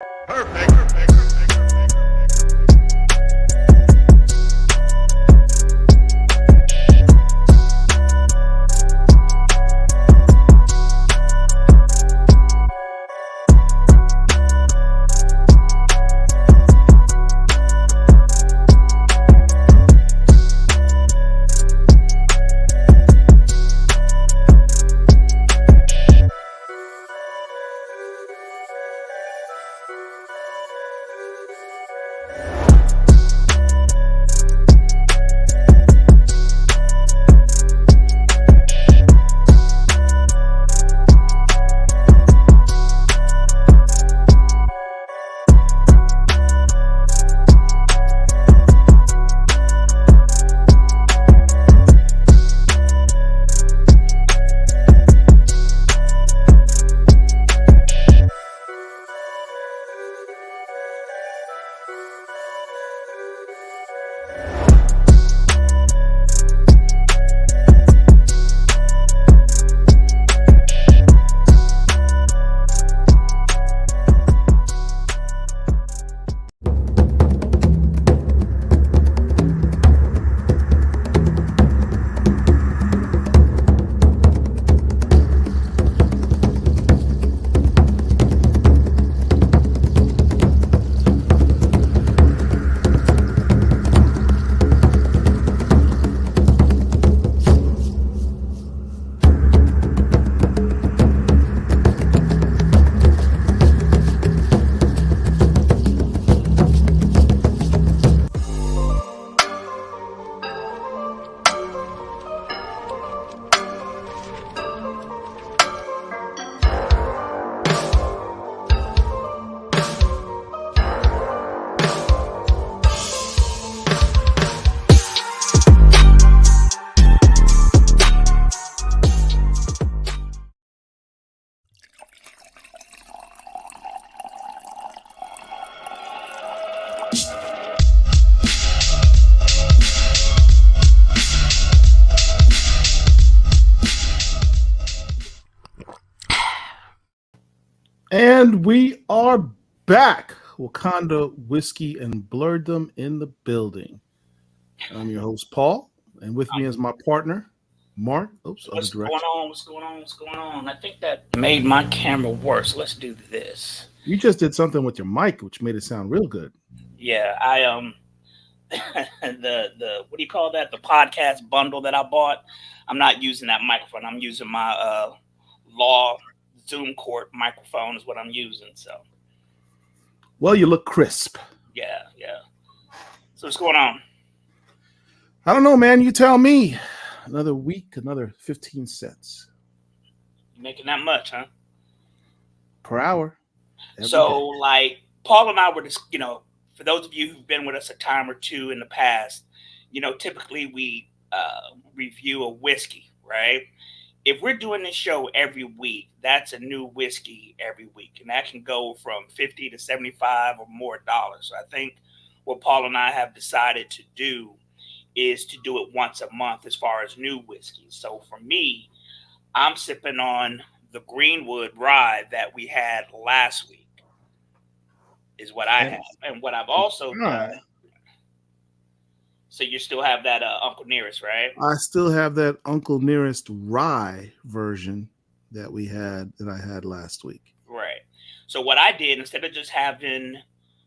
Perfect. Perfect. And we are back. Wakanda Whiskey and Blurredom in the building. I'm your host, Paul, and with me is my partner, Marc. Oops, other What's going direction. on? What's going on? What's going on? I think that made my camera worse. Let's do this. You just did something with your mic, which made it sound real good. Yeah, I the what do you call that? The podcast bundle that I bought. I'm not using that microphone. I'm using my Law Zoom Court microphone is what I'm using. So Well, you look crisp. yeah, yeah. So what's going on? I don't know, man. You tell me. Another week, another 15 cents You making that much, huh? per hour. So, like, Paul and I were just, for those of you who've been with us a time or two in the past, typically we review a whiskey, right? If we're doing this show every week, that's a new whiskey every week. And that can go from 50 to 75 or more dollars. So I think what Paul and I have decided to do is to do it once a month as far as new whiskeys. So for me, I'm sipping on the Greenwood rye that we had last week is what I have. And what I've also done. So you still have that Uncle Nearest, right? I still have that Uncle Nearest rye version that I had last week. Right. So what I did, instead of just having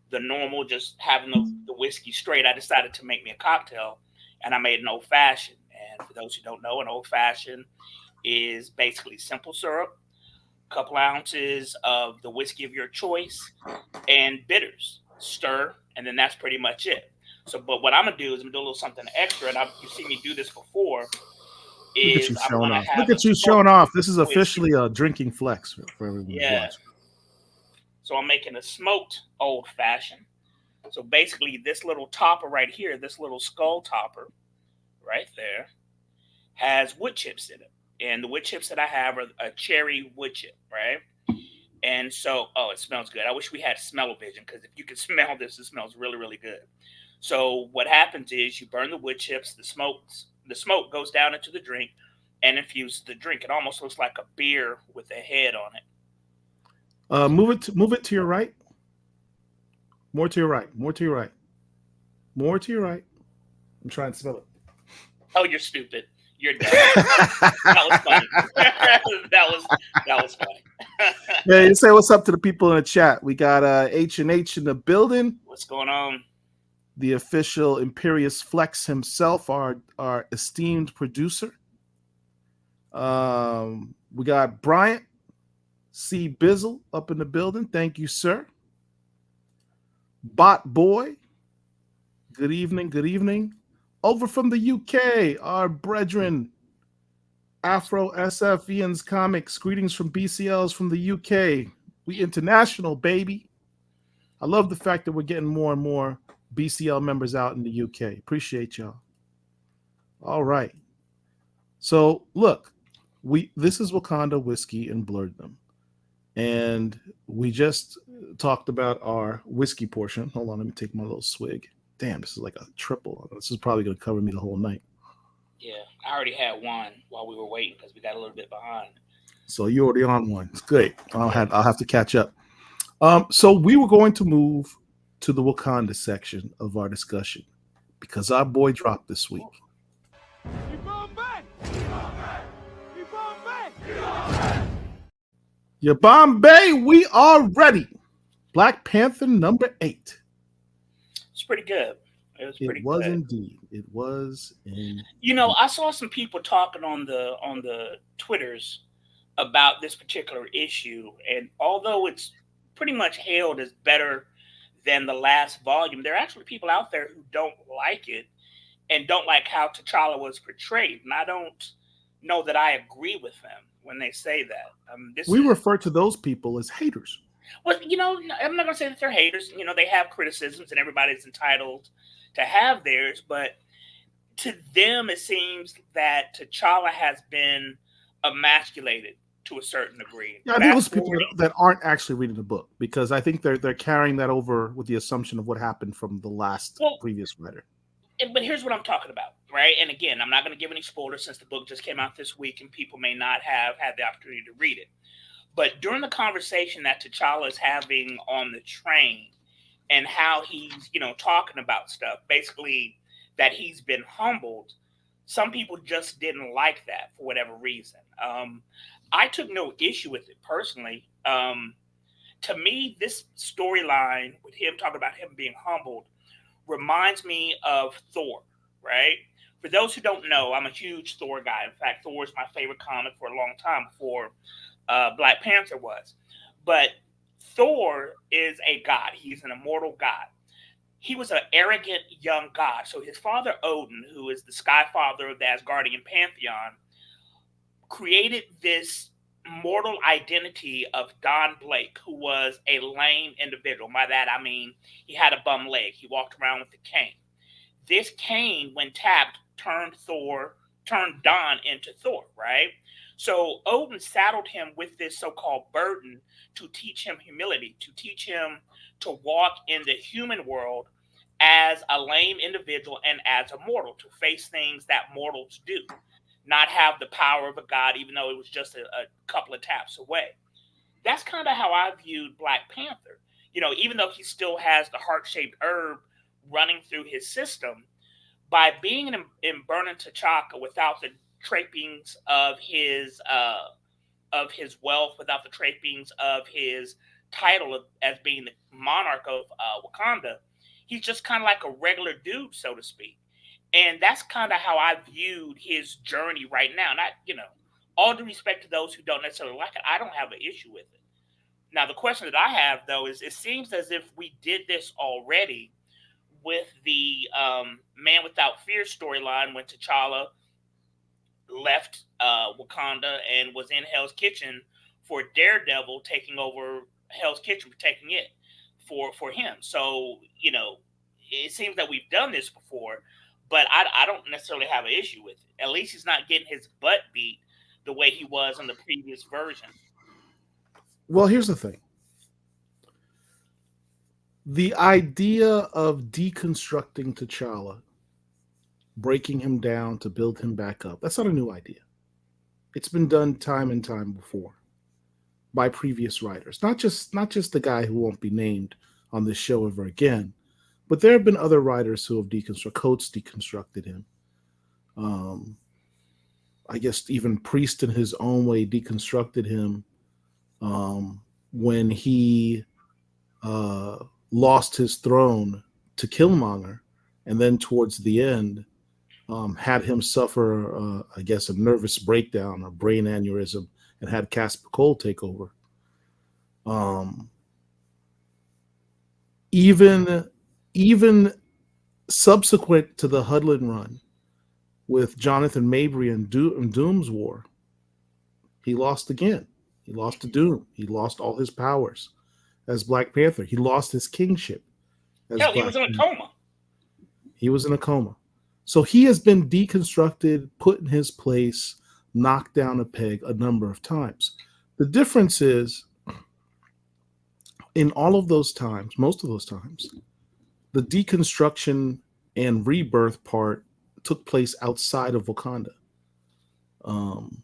the normal, just having the whiskey straight, I decided to make me a cocktail, and I made an old fashioned. And for those who don't know, an old fashioned is basically simple syrup, a couple ounces of the whiskey of your choice, and bitters. Stir, and then that's pretty much it. So, but what I'm gonna do is I'm gonna do a little something extra, and you've seen me do this before. Look at you showing off. Look at you showing off. This is officially a drinking flex for everyone who's watching. So I'm making a smoked old fashioned. So basically, this little topper right here, this little skull topper right there, has wood chips in it. And the wood chips that I have are a cherry wood chip, right? And so, it smells good. I wish we had smell-o-vision, because if you can smell this, it smells really, really good. So what happens is you burn the wood chips, the smoke goes down into the drink and infuses the drink. It almost looks like a beer with a head on it. Move it to your right. More to your right. More to your right. More to your right. I'm trying to spell Oh, you're stupid. You're dumb. That was funny. That was funny. Yeah, you say what's up to the people in the chat. We got H&H in the building. What's going on? The official Imperious Flex himself, our esteemed producer. We got Bryant C. Bizzle up in the building. Thank you, sir. Bot Boy. Good evening. Good evening. Over from the UK, our brethren, Afro SF Ian's Comics. Greetings from BCLs from the UK. We international, baby. I love the fact that we're getting more and more BCL members out in the UK. Appreciate y'all. All right. So look, this is Wakanda Whiskey and Blurred Them. And we just talked about our whiskey portion. Hold on, let me take my little swig. Damn, this is like a triple. This is probably going to cover me the whole night. Yeah, I already had one while we were waiting because we got a little bit behind. So you're already on one. It's great. I'll have to catch up. So we were going to move to the Wakanda section of our discussion because our boy dropped this week. Yeah, Bombay, we are ready. Black Panther number 8. It's pretty good. It was indeed. It was indeed. You know, I saw some people talking on the Twitters about this particular issue, and although it's pretty much hailed as better than the last volume, there are actually people out there who don't like it and don't like how T'Challa was portrayed. And I don't know that I agree with them when they say that. We refer to those people as haters. Well, you know, I'm not going to say that they're haters. You know, they have criticisms and everybody's entitled to have theirs. But to them, it seems that T'Challa has been emasculated to a certain degree. Yeah, I think those people that aren't actually reading the book, because I think they're carrying that over with the assumption of what happened from the previous writer. But here's what I'm talking about, right? And again, I'm not going to give any spoilers since the book just came out this week and people may not have had the opportunity to read it. But during the conversation that T'Challa is having on the train and how he's, you know, talking about stuff, basically that he's been humbled, some people just didn't like that for whatever reason. I took no issue with it personally. To me, this storyline with him talking about him being humbled reminds me of Thor, right? For those who don't know, I'm a huge Thor guy. In fact, Thor is my favorite comic for a long time before Black Panther was. But Thor is a god. He's an immortal god. He was an arrogant young god. So his father, Odin, who is the sky father of the Asgardian pantheon, created this mortal identity of Don Blake, who was a lame individual. By that, I mean he had a bum leg. He walked around with a cane. This cane, when tapped, turned Don into Thor, right? So Odin saddled him with this so-called burden to teach him humility, to teach him to walk in the human world as a lame individual and as a mortal, to face things that mortals do, not have the power of a god, even though it was just a couple of taps away. That's kind of how I viewed Black Panther. You know, even though he still has the heart-shaped herb running through his system, by being in Burning T'Chaka without the trappings of his wealth, without the trappings of his title as being the monarch of Wakanda, he's just kind of like a regular dude, so to speak. And that's kind of how I viewed his journey right now. Not, you know, all due respect to those who don't necessarily like it, I don't have an issue with it. Now, the question that I have, though, is it seems as if we did this already with the Man Without Fear storyline when T'Challa left Wakanda and was in Hell's Kitchen for Daredevil taking over Hell's Kitchen, protecting it for him. So, you know, it seems that we've done this before, but I don't necessarily have an issue with it. At least he's not getting his butt beat the way he was in the previous version. Well, here's the thing. The idea of deconstructing T'Challa, breaking him down to build him back up, that's not a new idea. It's been done time and time before by previous writers. Not just the guy who won't be named on this show ever again. But there have been other writers who have Coates deconstructed him. Um, I guess even Priest in his own way deconstructed him when he uh, lost his throne to Killmonger, and then towards the end had him suffer, I guess, a nervous breakdown, a brain aneurysm, and had Casper Cole take over. Um, even even subsequent to the Hudlin run with Jonathan Mabry and Doom's War, he lost again. He lost to Doom. He lost all his powers as Black Panther. He lost his kingship as Hell, he Black was in a Panther. coma. He was in a coma. So he has been deconstructed, put in his place, knocked down a peg a number of times. The difference is, in all of those times, most of those times, the deconstruction and rebirth part took place outside of Wakanda. Um,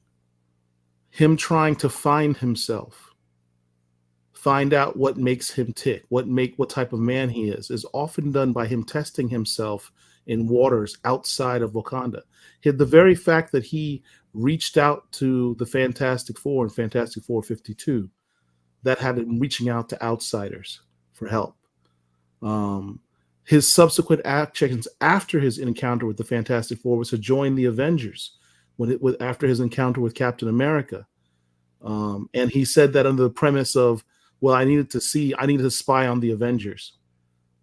him trying to find himself, find out what makes him tick, what type of man he is often done by him testing himself in waters outside of Wakanda. The very fact that he reached out to the Fantastic Four in Fantastic Four 52, that had him reaching out to outsiders for help. Um, his subsequent actions after his encounter with the Fantastic Four was to join the Avengers after his encounter with Captain America. And he said that under the premise of, well, I needed to spy on the Avengers.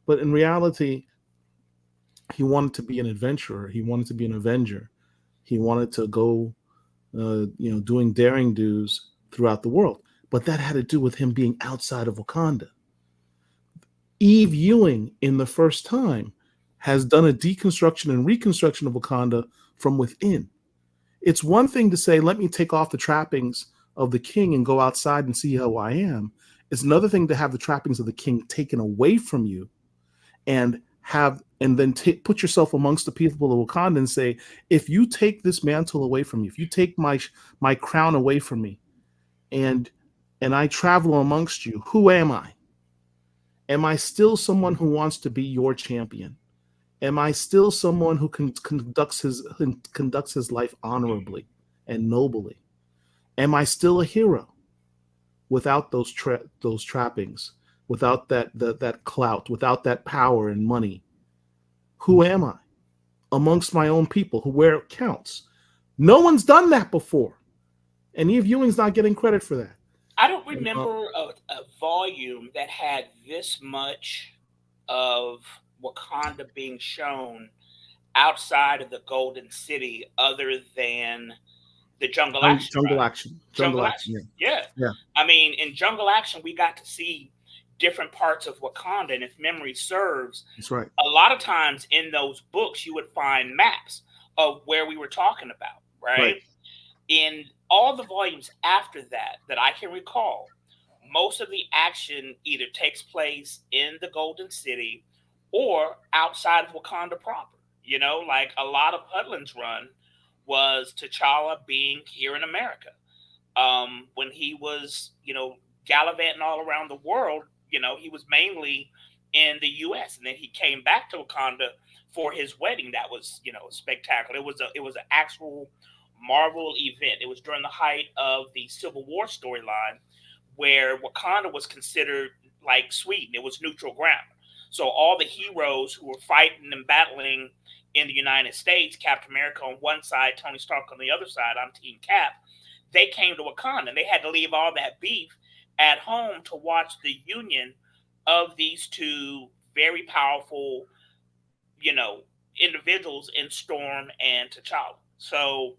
But in reality, he wanted to be an adventurer. He wanted to be an Avenger. He wanted to go, doing daring do's throughout the world. But that had to do with him being outside of Wakanda. Eve Ewing, in the first time, has done a deconstruction and reconstruction of Wakanda from within. It's one thing to say, let me take off the trappings of the king and go outside and see how I am. It's another thing to have the trappings of the king taken away from you and then put yourself amongst the people of Wakanda and say, if you take this mantle away from me, if you take my crown away from me, and I travel amongst you, who am I? Am I still someone who wants to be your champion? Am I still someone who conducts his life honorably and nobly? Am I still a hero without those trappings, without that clout, without that power and money? Who am I amongst my own people where it counts? No one's done that before, and Eve Ewing's not getting credit for that. I don't remember a volume that had this much of Wakanda being shown outside of the Golden City, other than the Jungle Action. Jungle Right? Action. Jungle Action. Yeah. Yeah. I mean, in Jungle Action, we got to see different parts of Wakanda, and if memory serves, That's right. a lot of times in those books, you would find maps of where we were talking about, right? In all the volumes after that I can recall, most of the action either takes place in the Golden City or outside of Wakanda proper. You know, like a lot of Hudlin's run was T'Challa being here in America. When he was, gallivanting all around the world, he was mainly in the U.S. and then he came back to Wakanda for his wedding. That was, spectacular. It was an actual Marvel event. It was during the height of the Civil War storyline, where Wakanda was considered like Sweden. It was neutral ground. So all the heroes who were fighting and battling in the United States, Captain America on one side, Tony Stark on the other side, I'm Team Cap, they came to Wakanda and they had to leave all that beef at home to watch the union of these two very powerful, individuals in Storm and T'Challa. So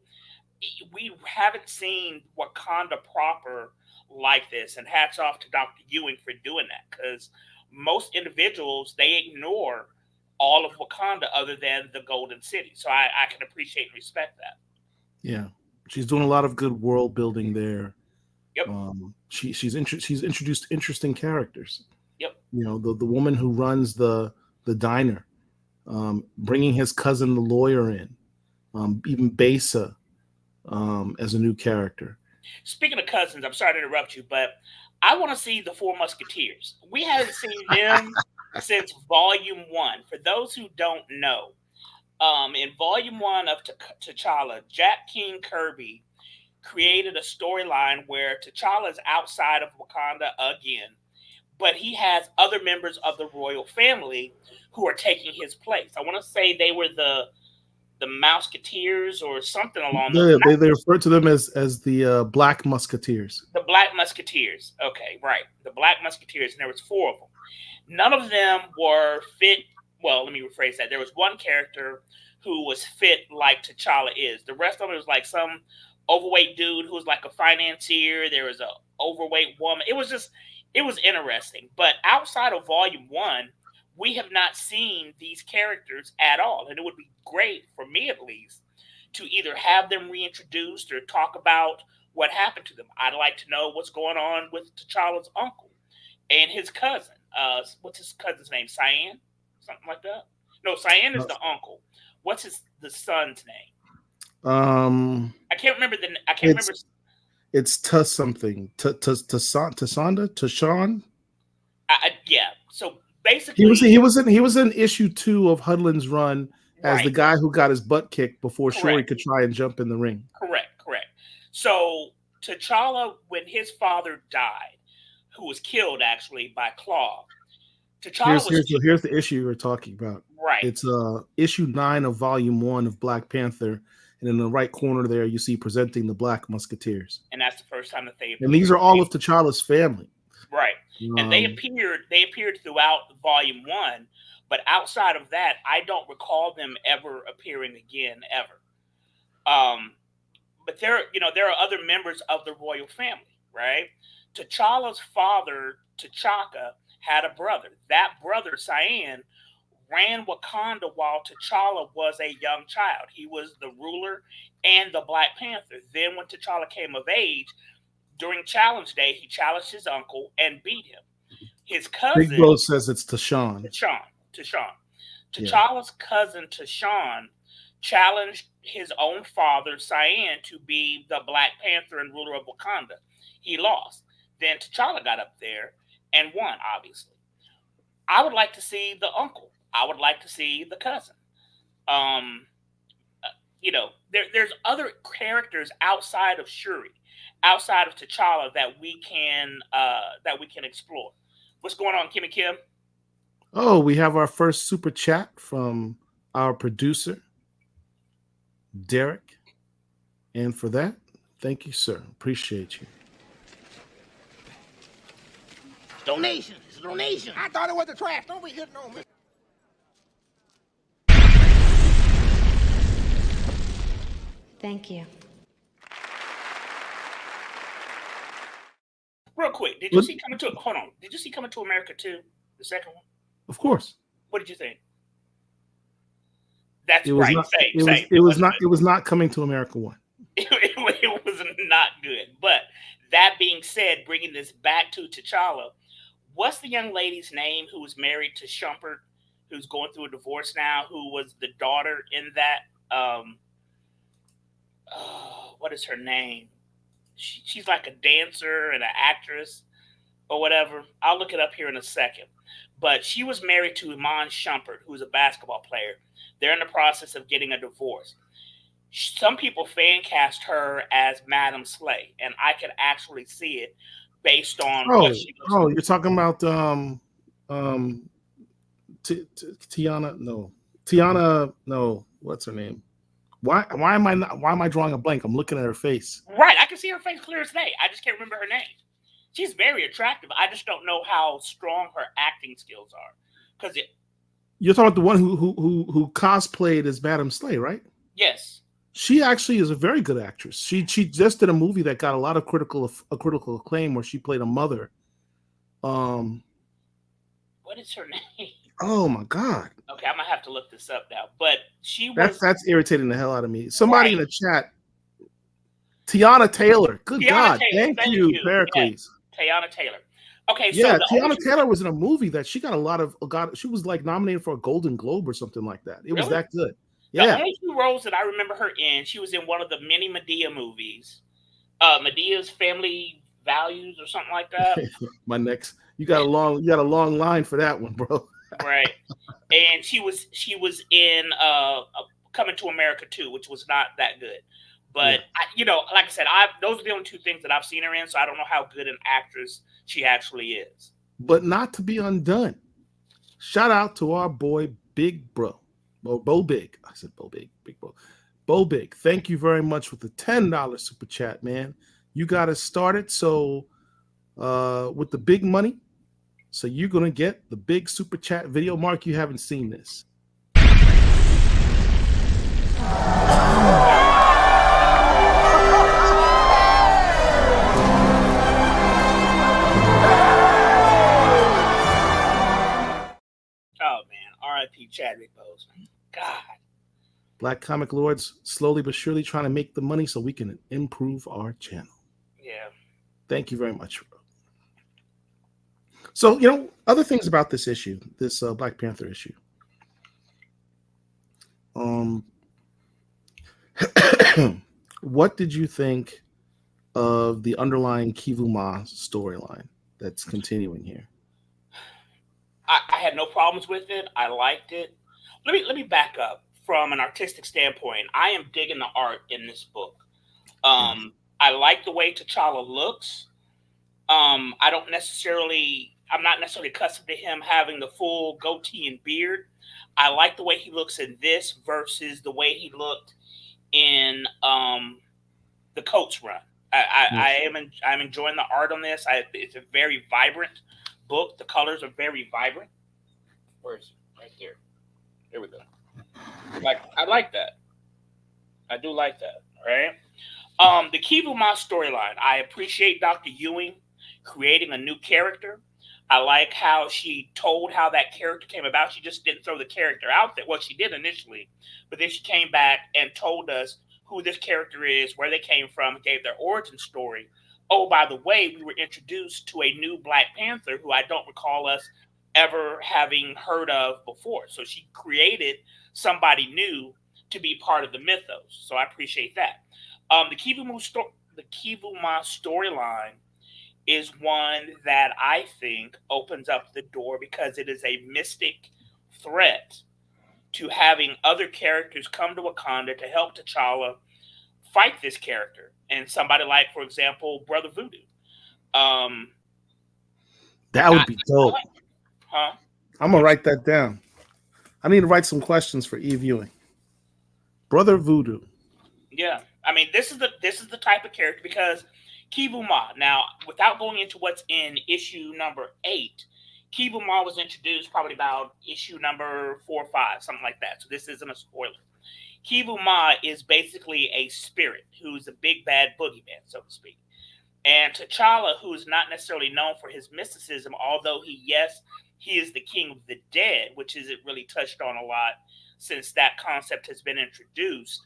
we haven't seen Wakanda proper like this, and hats off to Dr. Ewing for doing that, because most individuals, they ignore all of Wakanda other than the Golden City. So I can appreciate and respect that. Yeah, she's doing a lot of good world building there. Yep. She's introduced interesting characters. Yep. The woman who runs the diner, bringing his cousin the lawyer in, even Besa as a new character. Speaking of cousins, I'm sorry to interrupt you, but I want to see the Four Musketeers. We haven't seen them since Volume 1. For those who don't know, in Volume 1 of T'Challa, Jack King Kirby created a storyline where T'Challa is outside of Wakanda again, but he has other members of the royal family who are taking his place. I want to say they were the Mouseketeers or something along those lines. They refer to them as the Black Musketeers. The Black Musketeers. Okay, right. The Black Musketeers, and there was 4 of them. None of them were fit. Well, let me rephrase that. There was one character who was fit like T'Challa is. The rest of them was like some overweight dude who was like a financier. There was a overweight woman. It was interesting. But outside of Volume 1, we have not seen these characters at all. And it would be great, for me at least, to either have them reintroduced or talk about what happened to them. I'd like to know what's going on with T'Challa's uncle and his cousin. What's his cousin's name? Cyan? Something like that? No, Cyan is the uncle. What's the son's name? I can't remember remember. It's something. Tashawn. Yeah. So basically, he was in issue 2 of Hudlin's run as the guy who got his butt kicked before Shuri could try and jump in the ring. Correct. So T'Challa, when his father died, who was killed actually by Claw, here's the issue you were talking about. Right. It's issue 9 of Volume 1 of Black Panther, and in the right corner there you see presenting the Black Musketeers. And that's the first time that they appeared. And these are all of T'Challa's family. Right. And they appeared throughout Volume 1, but outside of that, I don't recall them ever appearing again ever. But there are other members of the royal family, right? T'Challa's father, T'Chaka, had a brother. That brother, Cyan, ran Wakanda while T'Challa was a young child. He was the ruler and the Black Panther. Then when T'Challa came of age, during Challenge Day, he challenged his uncle and beat him. His cousin... Big Bro says it's Tashawn. Tashawn. T'Challa's cousin, Tashawn, challenged his own father, Cyan, to be the Black Panther and ruler of Wakanda. He lost. Then T'Challa got up there and won, obviously. I would like to see the uncle. I would like to see the cousin. There's other characters outside of Shuri, outside of T'Challa that we can explore. What's going on, Kimmy Kim? Oh, we have our first super chat from our producer, Derek. And for that, thank you, sir. Appreciate you. Donation. It's a donation. I thought it was the trash. Don't be hitting on me. Thank you. Real quick, did you see Coming to America 2, the second one? Of course. What did you think? That's right. It was not Coming to America 1. It was not good. But that being said, bringing this back to T'Challa, what's the young lady's name who was married to Shumpert, who's going through a divorce now, who was the daughter in that? What is her name? She's like a dancer and an actress or whatever. I'll look it up here in a second. But she was married to Iman Shumpert, who's a basketball player. They're in the process of getting a divorce. Some people fan cast her as Madam Slay, and I could actually see it based on what she looks like. You're talking about Tiana. No, what's her name? Why am I drawing a blank? I'm looking at her face. Right, I can see her face clear as day. I just can't remember her name. She's very attractive. I just don't know how strong her acting skills are. You're talking about the one who cosplayed as Madam Slay, right? Yes. She actually is a very good actress. She just did a movie that got a lot of critical acclaim where she played a mother. What is her name? Oh my God. Okay, I'm gonna have to look this up now. But she was that's irritating the hell out of me. Somebody in the chat. Tiana Taylor. Good God. Thank you, Pericles. Tiana Taylor. Okay, yeah, Tiana Taylor was in a movie that she got a lot of. She was like nominated for a Golden Globe or something like that. It was that good. Yeah. The only 2 roles that I remember her in, she was in one of the many Medea movies. Medea's Family values or something like that. My next, you got a long line for that one, bro. Right. And she was in Coming to America too, which was not that good. But like I said, those are the only two things that I've seen her in, so I don't know how good an actress she actually is. But not to be undone. Shout out to our boy Big Bro. Bo Big. I said Bo Big, Big Bro. Bo Big. Thank you very much with the $10 super chat, man. You got us started. So with the big money. So you're gonna get the big super chat video. Mark, you haven't seen this. Oh man, R.I.P. Chadwick Boseman. God. Black Comic Lords slowly but surely trying to make the money so we can improve our channel. Yeah. Thank you very much. So, other things about this issue, this Black Panther issue. What did you think of the underlying Kivuma storyline that's continuing here? I had no problems with it. I liked it. Let me back up from an artistic standpoint. I am digging the art in this book. I like the way T'Challa looks. I'm not necessarily accustomed to him having the full goatee and beard. I like the way he looks in this versus the way he looked in the Coates run. I'm enjoying the art on this. It's a very vibrant book. The colors are very vibrant. Where is it? Right there. There we go. I like that. I do like that. Right. The Kivuma storyline. I appreciate Dr. Ewing creating a new character. I like how she told how that character came about. She just didn't throw the character out there. Well, she did initially, but then she came back and told us who this character is, where they came from, gave their origin story. Oh, by the way, we were introduced to a new Black Panther who I don't recall us ever having heard of before. So she created somebody new to be part of the mythos. So I appreciate that. The Kivuma storyline is one that I think opens up the door because it is a mystic threat to having other characters come to Wakanda to help T'Challa fight this character. And somebody like, for example, Brother Voodoo. That would be dope. Huh? I'm going to write that down. I need to write some questions for e-viewing. Brother Voodoo. Yeah. I mean, this is the type of character because Kivuma. Now, without going into what's in issue number 8, Kivuma was introduced probably about issue number 4 or 5, something like that. So this isn't a spoiler. Kivuma is basically a spirit who's a big bad boogeyman, so to speak. And T'Challa, who is not necessarily known for his mysticism, although he is the king of the dead, which isn't really touched on a lot since that concept has been introduced.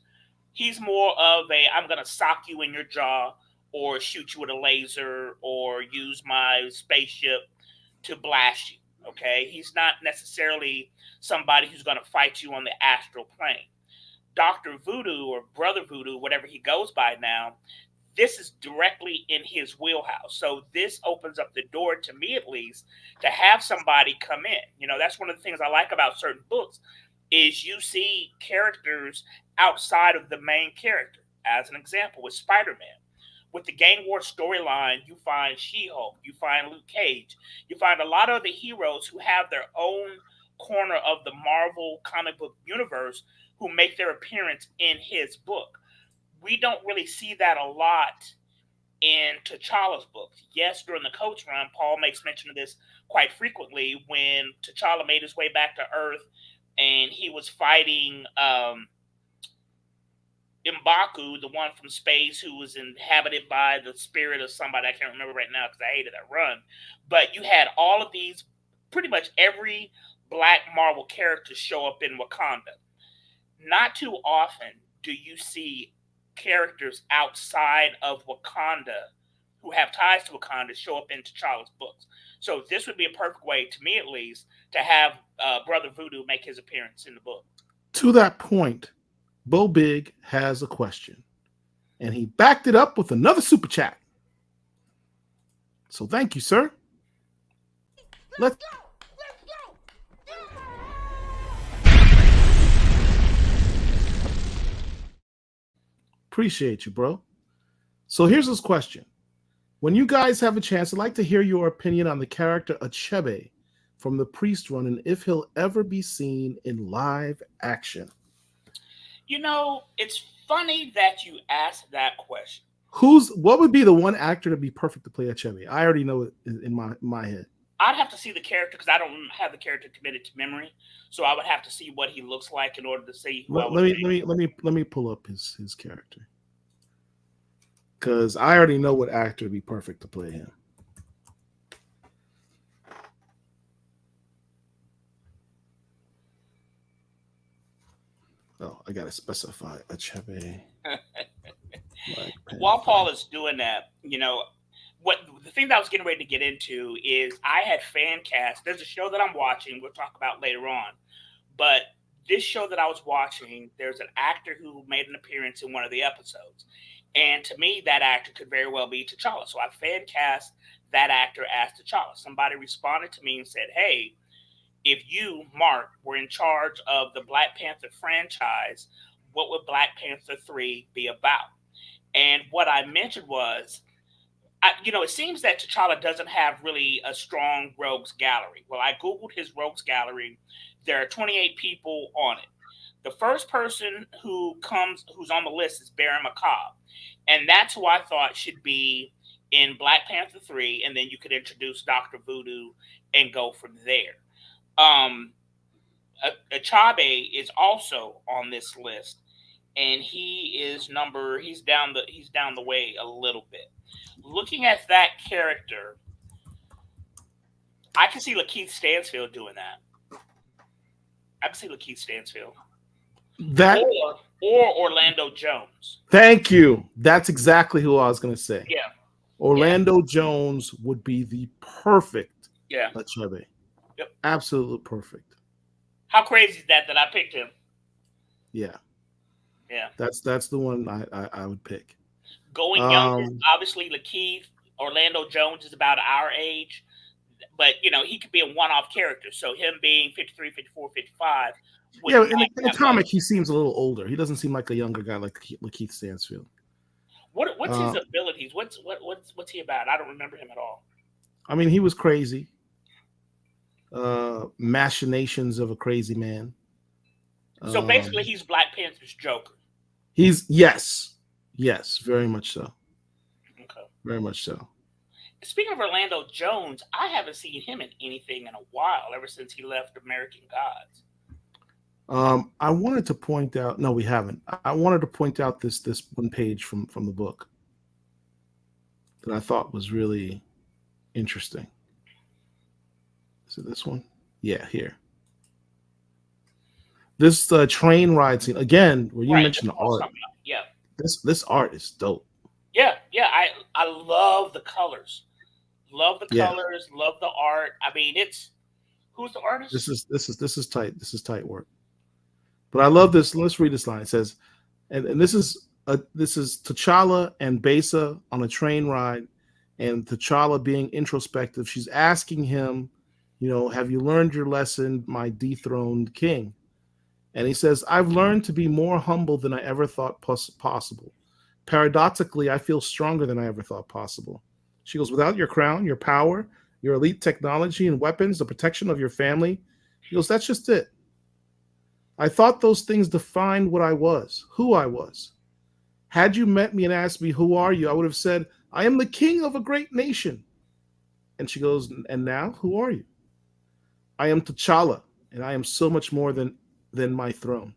He's more of I'm going to sock you in your jaw or shoot you with a laser or use my spaceship to blast you, okay? He's not necessarily somebody who's going to fight you on the astral plane. Dr. Voodoo or Brother Voodoo, whatever he goes by now, this is directly in his wheelhouse. So this opens up the door, to me at least, to have somebody come in. That's one of the things I like about certain books is you see characters outside of the main character. As an example, with Spider-Man. With the Gang War storyline, you find She-Hulk, you find Luke Cage, you find a lot of the heroes who have their own corner of the Marvel comic book universe who make their appearance in his book. We don't really see that a lot in T'Challa's books. Yes, during the Coates run, Paul makes mention of this quite frequently when T'Challa made his way back to Earth and he was fighting M'Baku, the one from space who was inhabited by the spirit of somebody. I can't remember right now because I hated that run. But you had all of these, pretty much every Black Marvel character show up in Wakanda. Not too often do you see characters outside of Wakanda who have ties to Wakanda show up in T'Challa's books. So this would be a perfect way, to me at least, to have Brother Voodoo make his appearance in the book. To that point, Bo Big has a question, and he backed it up with another super chat. So thank you, sir. Let's go. Appreciate you, bro. So here's this question. When you guys have a chance, I'd like to hear your opinion on the character Achebe from the Priest Run and if he'll ever be seen in live action. You know, it's funny that you asked that question. What would be the one actor to be perfect to play Achebe? I already know it in my head. I'd have to see the character because I don't have the character committed to memory, so I would have to see what he looks like in order to see who Let me pull up his character, because I already know what actor would be perfect to play him. Oh, I gotta specify Achebe. While Paul is doing that, you know, the thing that I was getting ready to get into is I had fan cast. There's a show that I'm watching. We'll talk about later on. But this show that I was watching, there's an actor who made an appearance in one of the episodes. And to me, that actor could very well be T'Challa. So I fan cast that actor as T'Challa. Somebody responded to me and said, hey, if you, Marc, were in charge of the Black Panther franchise, what would Black Panther 3 be about? And what I mentioned was, it seems that T'Challa doesn't have really a strong rogues gallery. Well, I Googled his rogues gallery. There are 28 people on it. The first person who's on the list is Baron Macabre. And that's who I thought should be in Black Panther 3. And then you could introduce Dr. Voodoo and go from there. Achebe is also on this list. And he's down the way a little bit. Looking at that character, I can see Lakeith Stansfield doing that. I can see Lakeith Stansfield. Or Orlando Jones. Thank you. That's exactly who I was going to say. Yeah. Orlando Jones would be the perfect Achebe. Yep. Absolutely perfect. How crazy is that I picked him? Yeah. Yeah. That's the one I would pick. Going younger, obviously Lakeith. Orlando Jones is about our age. But, he could be a one-off character. So him being 53, 54, 55. Yeah, in the comic, he seems a little older. He doesn't seem like a younger guy like Lakeith Stansfield. What's his abilities? What's he about? I don't remember him at all. I mean, he was crazy. Machinations of a crazy man. So basically, he's Black Panther's Joker. Yes, very much so. Okay. Very much so. Speaking of Orlando Jones, I haven't seen him in anything in a while, ever since he left American Gods. I wanted to point out. No, we haven't. I wanted to point out this one page from the book that I thought was really interesting. Is it this one? Yeah, here. This train ride scene again, where you mentioned the art. Yeah, this art is dope. Yeah. I love the colors. Love the colors. Love the art. I mean, who's the artist? This is tight. This is tight work. But I love this. Let's read this line. It says, and this is T'Challa and Besa on a train ride, and T'Challa being introspective. She's asking him, have you learned your lesson, my dethroned king? And he says, I've learned to be more humble than I ever thought possible. Paradoxically, I feel stronger than I ever thought possible. She goes, without your crown, your power, your elite technology and weapons, the protection of your family. He goes, that's just it. I thought those things defined what I was, who I was. Had you met me and asked me, who are you? I would have said, I am the king of a great nation. And she goes, and now, who are you? I am T'Challa, and I am so much more than my throne.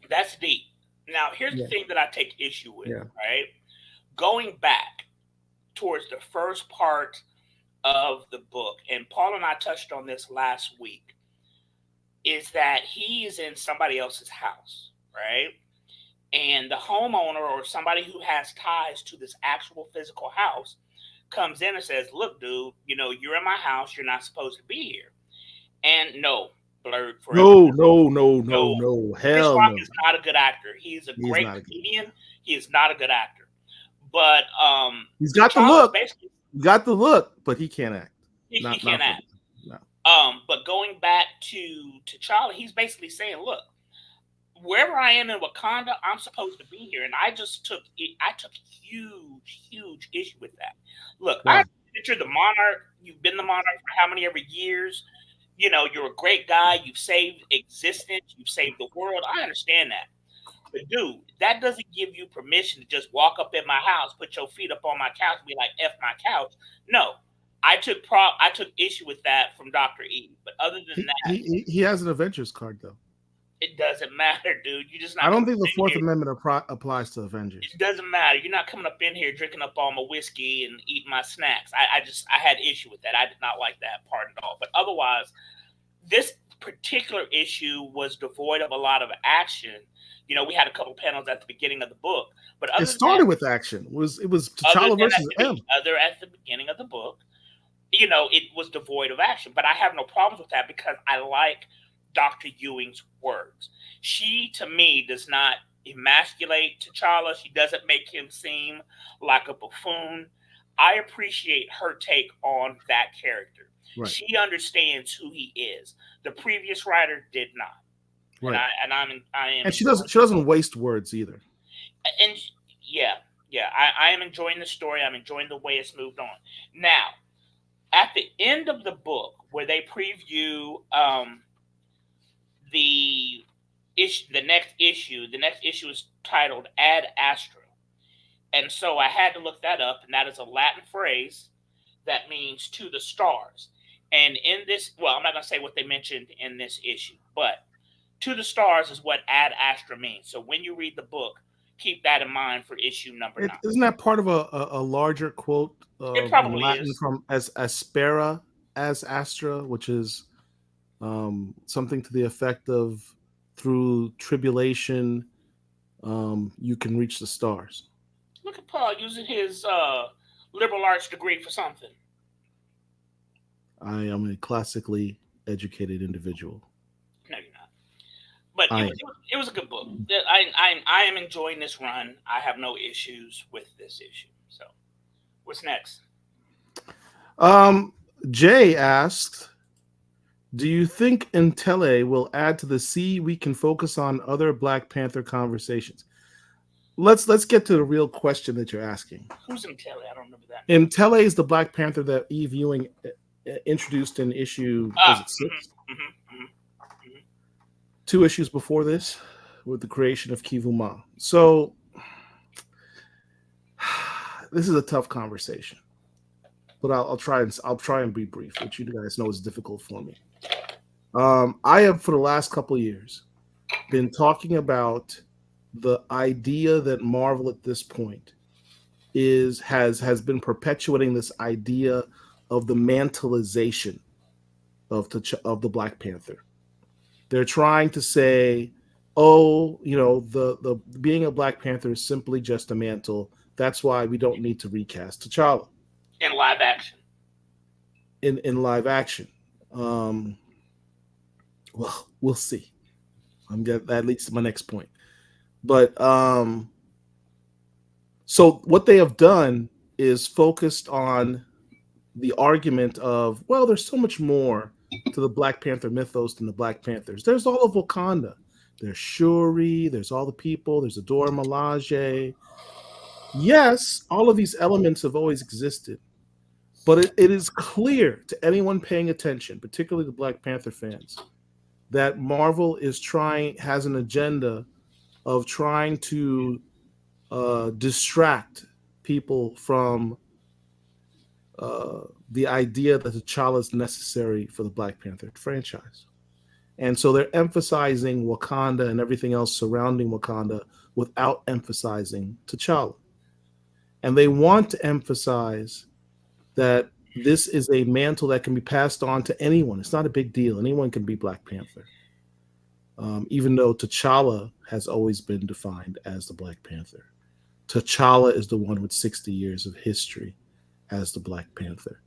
That's deep. Now, here's the thing that I take issue with, right? Going back towards the first part of the book, and Paul and I touched on this last week, is that he is in somebody else's house, right? And the homeowner or somebody who has ties to this actual physical house comes in and says, look, dude, you're in my house. You're not supposed to be here. And no, Blurred forever. No. Hell Chris Rock is not a good actor. He's a great comedian. He is not a good actor. But he's got the look. He got the look, but he can't act. He can't act. No. But going back to T'Challa, he's basically saying, look, wherever I am in Wakanda, I'm supposed to be here. And I took huge issue with that. Look, I picture the monarch. You've been the monarch for how many ever years? You know, you're a great guy. You've saved existence. You've saved the world. I understand that. But dude, that doesn't give you permission to just walk up in my house, put your feet up on my couch, and be like, F my couch. No. I took issue with that from Dr. E. But other than that, he has an Avengers card though. It doesn't matter, dude. You just not. I don't think the Fourth Amendment applies to Avengers. It doesn't matter. You're not coming up in here drinking up all my whiskey and eating my snacks. I had issue with that. I did not like that part at all. But otherwise, this particular issue was devoid of a lot of action. You know, we had a couple panels at the beginning of the book, but it started with action. It was T'Challa versus M. Other at the beginning of the book, you know, it was devoid of action. But I have no problems with that because I like Dr. Ewing's words. She, to me, does not emasculate T'Challa. She doesn't make him seem like a buffoon. I appreciate her take on that character. Right. She understands who he is. The previous writer did not. Right. And she doesn't waste words either. And I am enjoying the story. I'm enjoying the way it's moved on. Now, at the end of the book, where they preview the next issue is titled Ad Astra. And so I had to look that up, and that is a Latin phrase that means to the stars. And in this, well, I'm not going to say what they mentioned in this issue, but to the stars is what Ad Astra means. So when you read the book, keep that in mind for issue number 9. Isn't that part of a larger quote it probably Latin is. From as aspera as astra, which is something to the effect of through tribulation you can reach the stars. Look at Paul using his liberal arts degree for something. I am a classically educated individual. No, you're not. But it was a good book. I am enjoying this run. I have no issues with this issue. So, what's next? Jay asked, do you think Intele will add to the See We Can Focus on Other Black Panther conversations? Let's get to the real question that you're asking. Who's Intele? I don't remember that. Intele is the Black Panther that Eve Ewing introduced in issue 6? 2 issues before this with the creation of Kivuma. So this is a tough conversation, but I'll try and be brief, which you guys know is difficult for me. I have for the last couple of years been talking about the idea that Marvel at this point has been perpetuating this idea of the mantleization of the Black Panther. They're trying to say, oh, you know, the being a Black Panther is simply just a mantle. That's why we don't need to recast T'Challa in live action. In live action, well, we'll see. That leads to my next point. But so what they have done is focused on the argument of, well, there's so much more to the Black Panther mythos than the Black Panthers. There's all of Wakanda. There's Shuri. There's all the people. There's Adora Milaje. Yes, all of these elements have always existed, but it is clear to anyone paying attention, particularly the Black Panther fans, that Marvel has an agenda of trying to distract people from the idea that T'Challa is necessary for the Black Panther franchise. And so they're emphasizing Wakanda and everything else surrounding Wakanda without emphasizing T'Challa. And they want to emphasize that this is a mantle that can be passed on to anyone. It's not a big deal. Anyone can be Black Panther. Even though T'Challa has always been defined as the Black Panther. T'Challa is the one with 60 years of history as the Black Panther.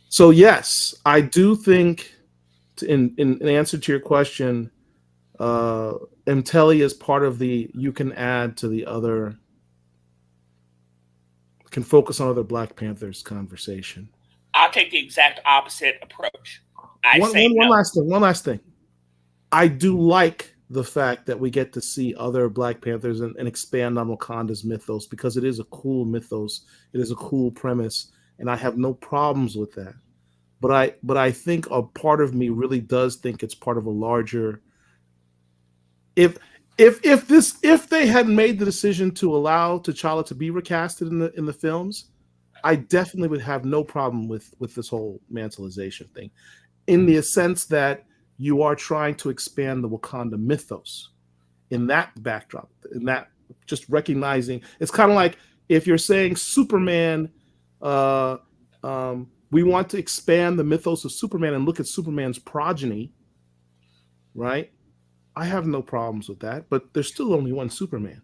So yes, I do think, in answer to your question, Mteli is part of the you can add to the other can focus on other Black Panthers conversation. I'll take the exact opposite approach. I One, say one, no. one last thing. One last thing. I do like the fact that we get to see other Black Panthers and expand on Wakanda's mythos, because it is a cool mythos. It is a cool premise, and I have no problems with that. But I think a part of me really does think it's part of a larger. If if they had made the decision to allow T'Challa to be recasted in the films, I definitely would have no problem with this whole mantleization thing, in the sense that you are trying to expand the Wakanda mythos in that backdrop, in that, just recognizing it's kind of like if you're saying Superman, uh, we want to expand the mythos of Superman and look at Superman's progeny, right? I have no problems with that, but there's still only one Superman.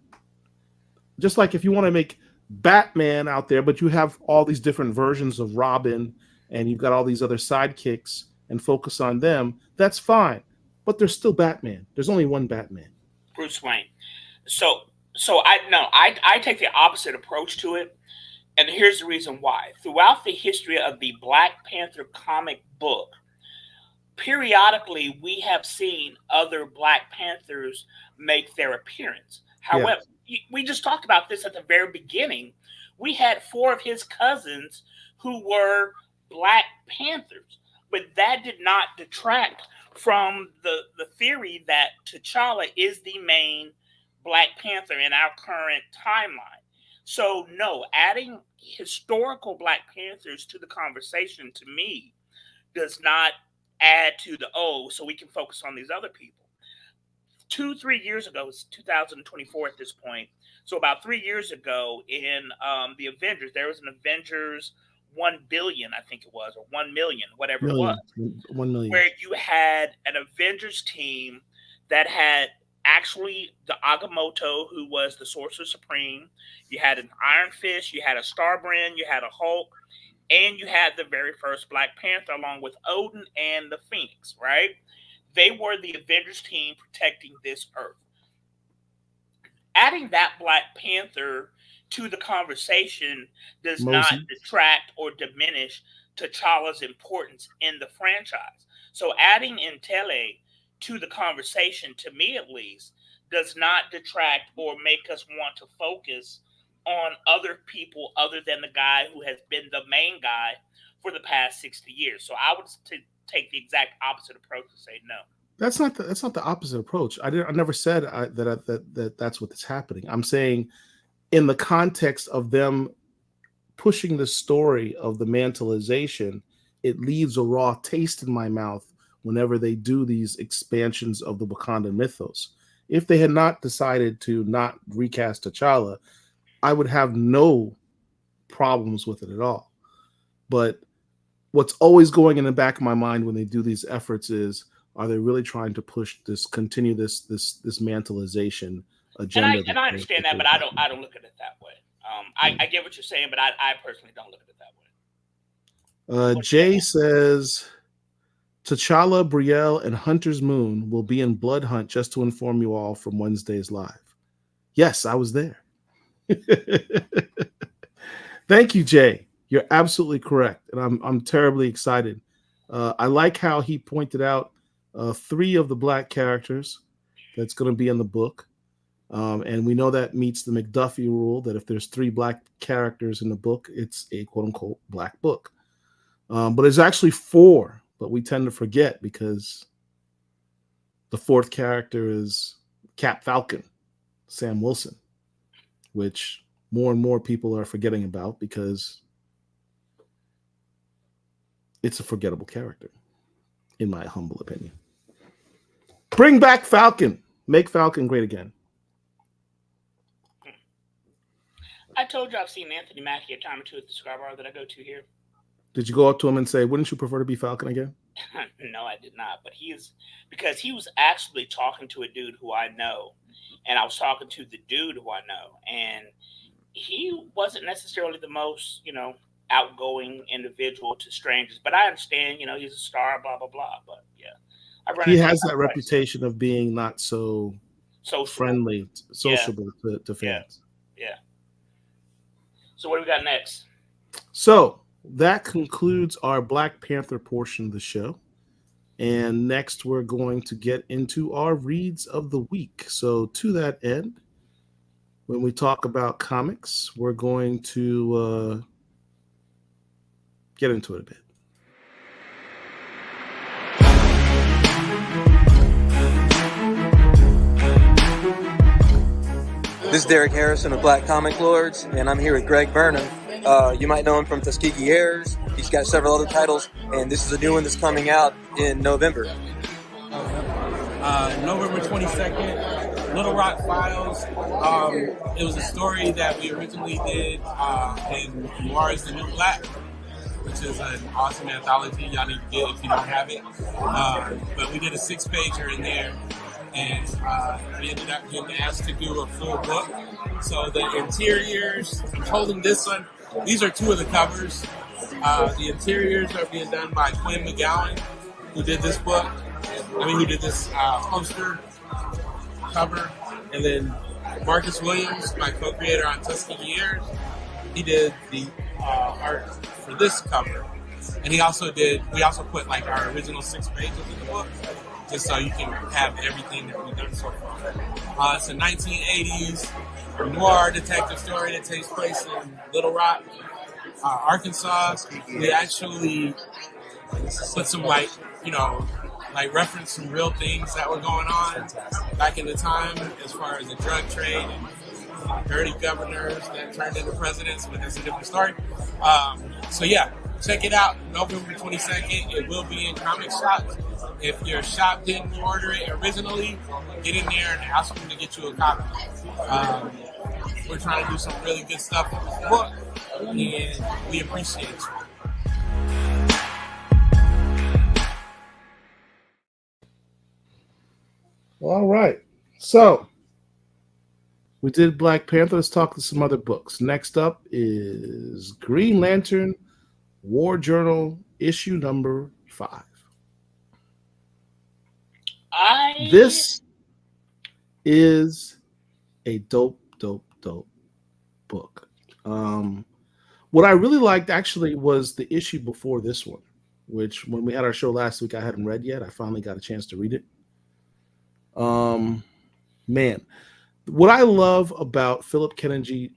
Just like if you want to make Batman out there, but you have all these different versions of Robin and you've got all these other sidekicks and focus on them, that's fine. But there's still Batman. There's only one Batman. Bruce Wayne. So I take the opposite approach to it, and here's the reason why. Throughout the history of the Black Panther comic book, periodically we have seen other Black Panthers make their appearance. However, we just talked about this at the very beginning. We had 4 of his cousins who were Black Panthers, but that did not detract from the theory that T'Challa is the main Black Panther in our current timeline. So no, adding historical Black Panthers to the conversation, to me, does not add to the so we can focus on these other people. 2-3 years ago, it's 2024 at this point. So about 3 years ago, in the Avengers, there was an Avengers 1 billion, I think it was, or 1 million, whatever it was, 1 million, where you had an Avengers team that had actually the Agamotto, who was the Sorcerer Supreme. You had an Iron Fist, you had a Starbrand, you had a Hulk, and you had the very first Black Panther along with Odin and the Phoenix, right? They were the Avengers team protecting this Earth. Adding that Black Panther to the conversation does not detract or diminish T'Challa's importance in the franchise. So adding Entele to the conversation, to me at least, does not detract or make us want to focus on other people other than the guy who has been the main guy for the past 60 years. So I would take the exact opposite approach and say no. That's not the opposite approach. I never said that that's what's happening. I'm saying, in the context of them pushing the story of the mantleization, it leaves a raw taste in my mouth whenever they do these expansions of the Wakandan mythos. If they had not decided to not recast T'Challa, I would have no problems with it at all. But what's always going in the back of my mind when they do these efforts is, are they really trying to continue this mantleization agenda? And I understand that, but I don't look at it that way. I get what you're saying, but I personally don't look at it that way. Jay says T'Challa, Brielle, and Hunter's Moon will be in Blood Hunt, just to inform you all from Wednesday's live. Yes, I was there. Thank you, Jay. You're absolutely correct, and I'm terribly excited. I like how he pointed out 3 of the Black characters that's going to be in the book, and we know that meets the McDuffie rule that if there's 3 Black characters in the book, it's a quote-unquote Black book. But it's actually 4, but we tend to forget because the 4th character is Cap Falcon, Sam Wilson, which more and more people are forgetting about because it's a forgettable character, in my humble opinion. Bring back Falcon. Make Falcon great again. I told you I've seen Anthony Mackie a time or two at the cigar bar that I go to here. Did you go up to him and say, wouldn't you prefer to be Falcon again? No, I did not. But because he was actually talking to a dude who I know, and I was talking to the dude who I know, and he wasn't necessarily the most, outgoing individual to strangers. But I understand, he's a star, blah, blah, blah. But yeah, he has that reputation of being not so sociable. friendly, sociable to fans. Yeah. So what do we got next? So that concludes our Black Panther portion of the show. And next, we're going to get into our reads of the week. So, to that end, when we talk about comics, we're going to get into it a bit. This is Derek Harrison of Black Comic Lords, and I'm here with Greg Burnham. You might know him from Tuskegee Airs. He's got several other titles, and this is a new one that's coming out in November. November 22nd, Little Rock Files. It was a story that we originally did in Noir is the New Black, which is an awesome anthology y'all need to get if you don't have it. But we did a 6-pager in there, and we ended up getting asked to do a full book. So the interiors, I'm holding this one. These are 2 of the covers. The interiors are being done by Quinn McGowan, who did this book. Who did this poster cover. And then Marcus Williams, my co-creator on Tuskegee Airs, he did the art for this cover. And we also put like our original 6 pages in the book, just so you can have everything that we've done so far. It's a 1980s noir detective story that takes place in Little Rock, Arkansas. We actually put some reference some real things that were going on back in the time as far as the drug trade and dirty governors that turned into presidents, but that's a different story. Check it out, November 22nd. It will be in comic shops. If your shop didn't order it originally, get in there and ask them to get you a copy. We're trying to do some really good stuff with this book, and we appreciate you. All right. So we did Black Panther. Let's talk to some other books. Next up is Green Lantern War Journal, issue number 5. This is a dope book. What I really liked actually was the issue before this one, which when we had our show last week, I hadn't read yet. I finally got a chance to read it. Man, what I love about Philip Kennedy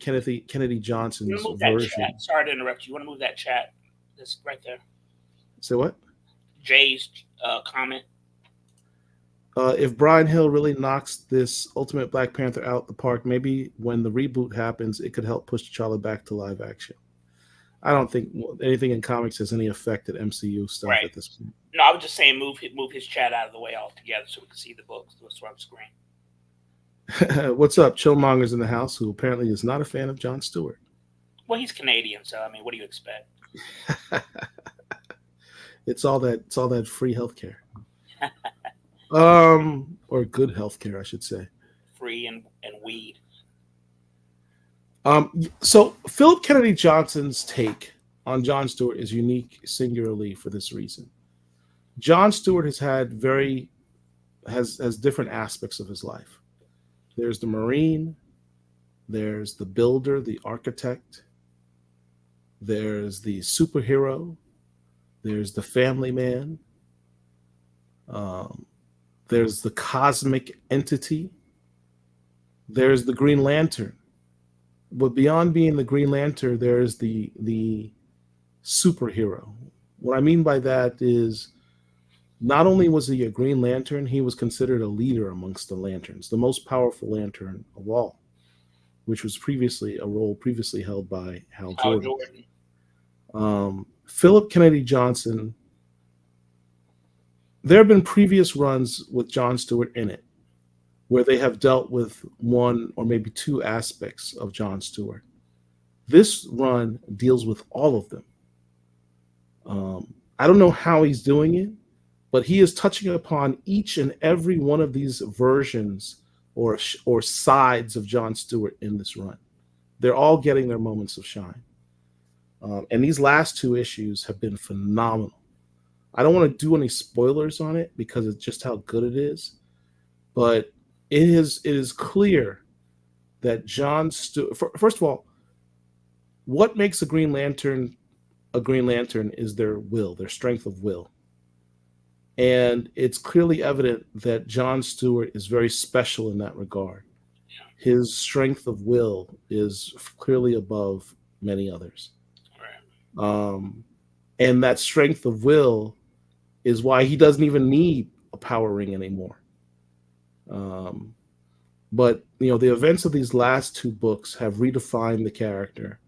Johnson's version. Sorry to interrupt you. You want to move that chat? This right there. Say what? Jay's comment. If Brian Hill really knocks this Ultimate Black Panther out the park, maybe when the reboot happens, it could help push T'Challa back to live action. I don't think anything in comics has any effect at MCU stuff at this point. No, I was just saying move his chat out of the way altogether so we can see the books. What's on screen. What's up? Chillmonger's in the house, who apparently is not a fan of Jon Stewart. Well, he's Canadian, so I mean, what do you expect? It's all that free healthcare. Or good healthcare, I should say. Free and weed. So Philip Kennedy Johnson's take on Jon Stewart is unique singularly for this reason. Jon Stewart has different aspects of his life. There's the Marine, there's the builder, the architect, there's the superhero, there's the family man, there's the cosmic entity, there's the Green Lantern. But beyond being the Green Lantern, there's the superhero. What I mean by that is not only was he a Green Lantern, he was considered a leader amongst the lanterns, the most powerful lantern of all, which was a role previously held by Hal Jordan. Philip Kennedy Johnson, there have been previous runs with Jon Stewart in it where they have dealt with one or maybe 2 aspects of Jon Stewart. This run deals with all of them. I don't know how he's doing it, but he is touching upon each and every one of these versions or sides of Jon Stewart in this run. They're all getting their moments of shine. And these last 2 issues have been phenomenal. I don't want to do any spoilers on it because it's just how good it is. But it is clear that Jon Stewart, first of all, what makes a Green Lantern a Green Lantern is their will, their strength of will. And it's clearly evident that John Stewart is very special in that regard. His strength of will is clearly above many others. Right. And that strength of will is why he doesn't even need a power ring anymore. But the events of these last two books have redefined the character,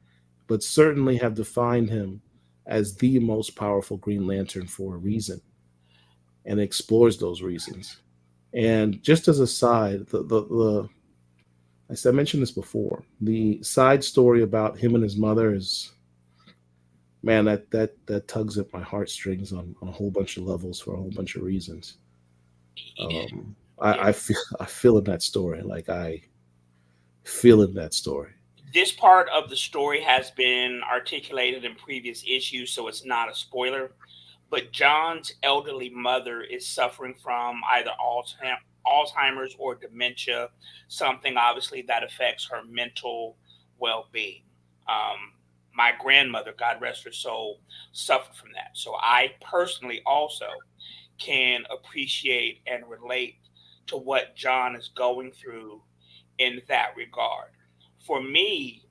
but certainly have defined him as the most powerful Green Lantern for a reason, and explores those reasons. And just as a side, I mentioned this before, the side story about him and his mother is, man, that tugs at my heartstrings on a whole bunch of levels for a whole bunch of reasons. I feel in that story, like I feel in that story. This part of the story has been articulated in previous issues, so it's not a spoiler. But John's elderly mother is suffering from either Alzheimer's or dementia, something obviously that affects her mental well-being. My grandmother, God rest her soul, suffered from that. So I personally also can appreciate and relate to what John is going through in that regard. For me,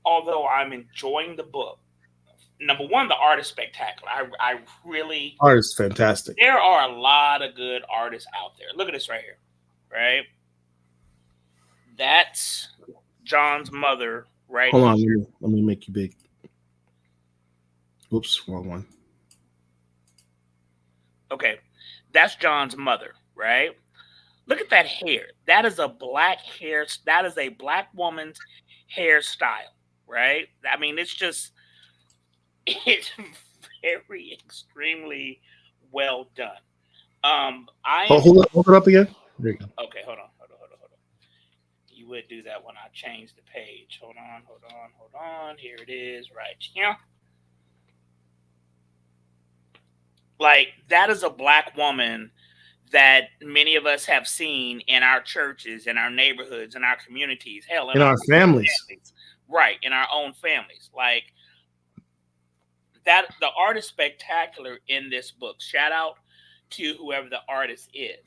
although I'm enjoying the book, number one, the art is spectacular. I really, Art is fantastic. there are a lot of good artists out there. Look at this right here, right? That's John's mother, right? Hold on, let me make you big. Oops, wrong one. Okay, that's John's mother, right? Look at that hair. That is a black hair. That is a black woman's hairstyle, right? I mean, it's very extremely well done. Hold it up again. There you go. Okay, hold on. You would do that when I change the page. Hold on. Here it is, right here. Like, that is a black woman that many of us have seen in our churches, in our neighborhoods, in our communities, hell, in our families. Right, in our own families. Like, that, the art is spectacular in this book. Shout out to whoever the artist is.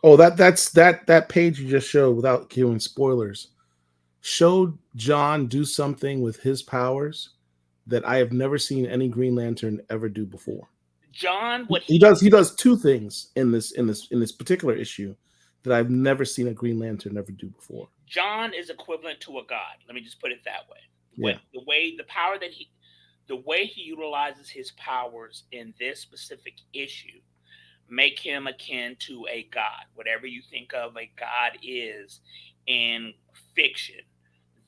Oh, that page you just showed, without giving spoilers, showed John do something with his powers that I have never seen any Green Lantern ever do before. John, what he does two things in this particular issue that I've never seen a Green Lantern ever do before. John is equivalent to a god. Let me just put it that way. Yeah. The way he utilizes his powers in this specific issue make him akin to a god. Whatever you think of a god is in fiction,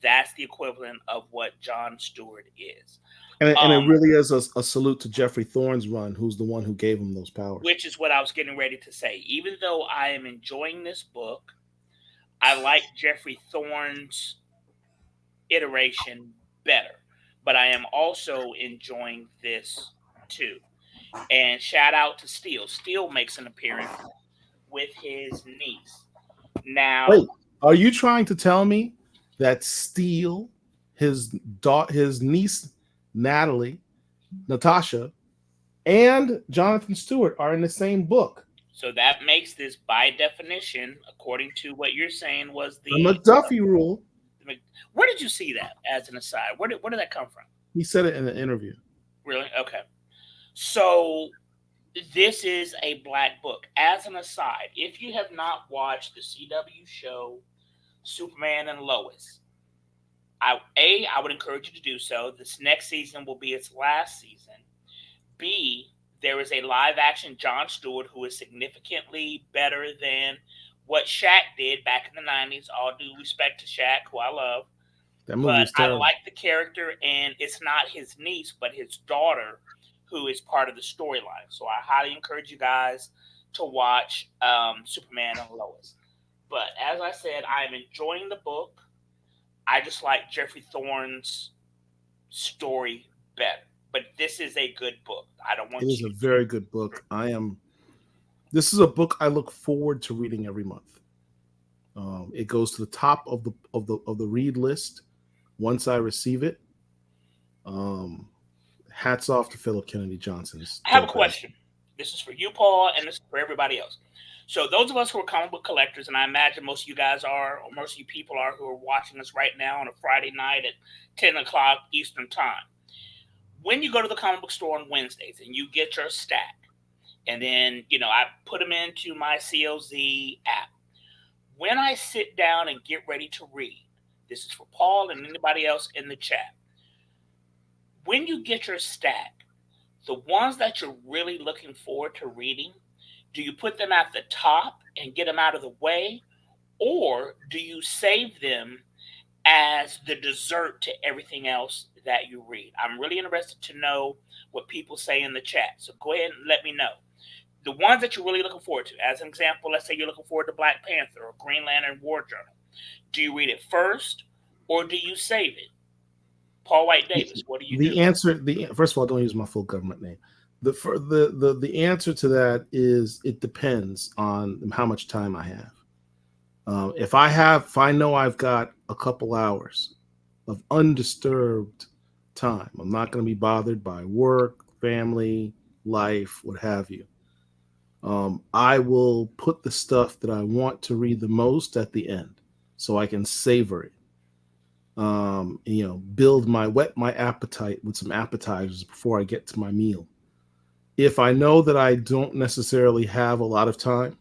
that's the equivalent of what John Stewart is. And it really is a salute to Jeffrey Thorne's run, who's the one who gave him those powers. Which is what I was getting ready to say. Even though I am enjoying this book, I like Jeffrey Thorne's iteration better. But I am also enjoying this too. And shout out to Steele. Steele makes an appearance with his niece. Now, wait, are you trying to tell me that Steele, his niece Natalie, Natasha, and Jonathan Stewart are in the same book? So that makes this, by definition, according to what you're saying, was the McDuffie rule. Where did you see that, as an aside? Where did that come from? He said it in an interview. Really? Okay. So this is a black book. As an aside, if you have not watched the CW show Superman and Lois, I would encourage you to do so. This next season will be its last season. B, there is a live action Jon Stewart who is significantly better than what Shaq did back in the 90s. All due respect to Shaq, who I love. But I like the character, and it's not his niece, but his daughter, who is part of the storyline. So I highly encourage you guys to watch Superman and Lois. But as I said, I'm enjoying the book. I just like Jeffrey Thorne's story better. But this is a good book. It is a very good book. This is a book I look forward to reading every month. It goes to the top of the read list once I receive it. Hats off to Philip Kennedy Johnson's. I have a question. This is for you, Paul, and this is for everybody else. So those of us who are comic book collectors, and I imagine most of you guys are, or most of you people are, who are watching us right now on a Friday night at 10 o'clock Eastern time. When you go to the comic book store on Wednesdays and you get your stack, and then, I put them into my COZ app. When I sit down and get ready to read, this is for Paul and anybody else in the chat. When you get your stack, the ones that you're really looking forward to reading, do you put them at the top and get them out of the way? Or do you save them as the dessert to everything else that you read? I'm really interested to know what people say in the chat. So go ahead and let me know. The ones that you're really looking forward to. As an example, let's say you're looking forward to Black Panther or Green Lantern War Journal. Do you read it first or do you save it? Paul White Davis, what do you do? First of all, don't use my full government name. The answer to that is it depends on how much time I have. If I know I've got a couple hours of undisturbed time, I'm not going to be bothered by work, family, life, what have you. I will put the stuff that I want to read the most at the end so I can savor it. Whet my appetite with some appetizers before I get to my meal. If I know that I don't necessarily have a lot of time,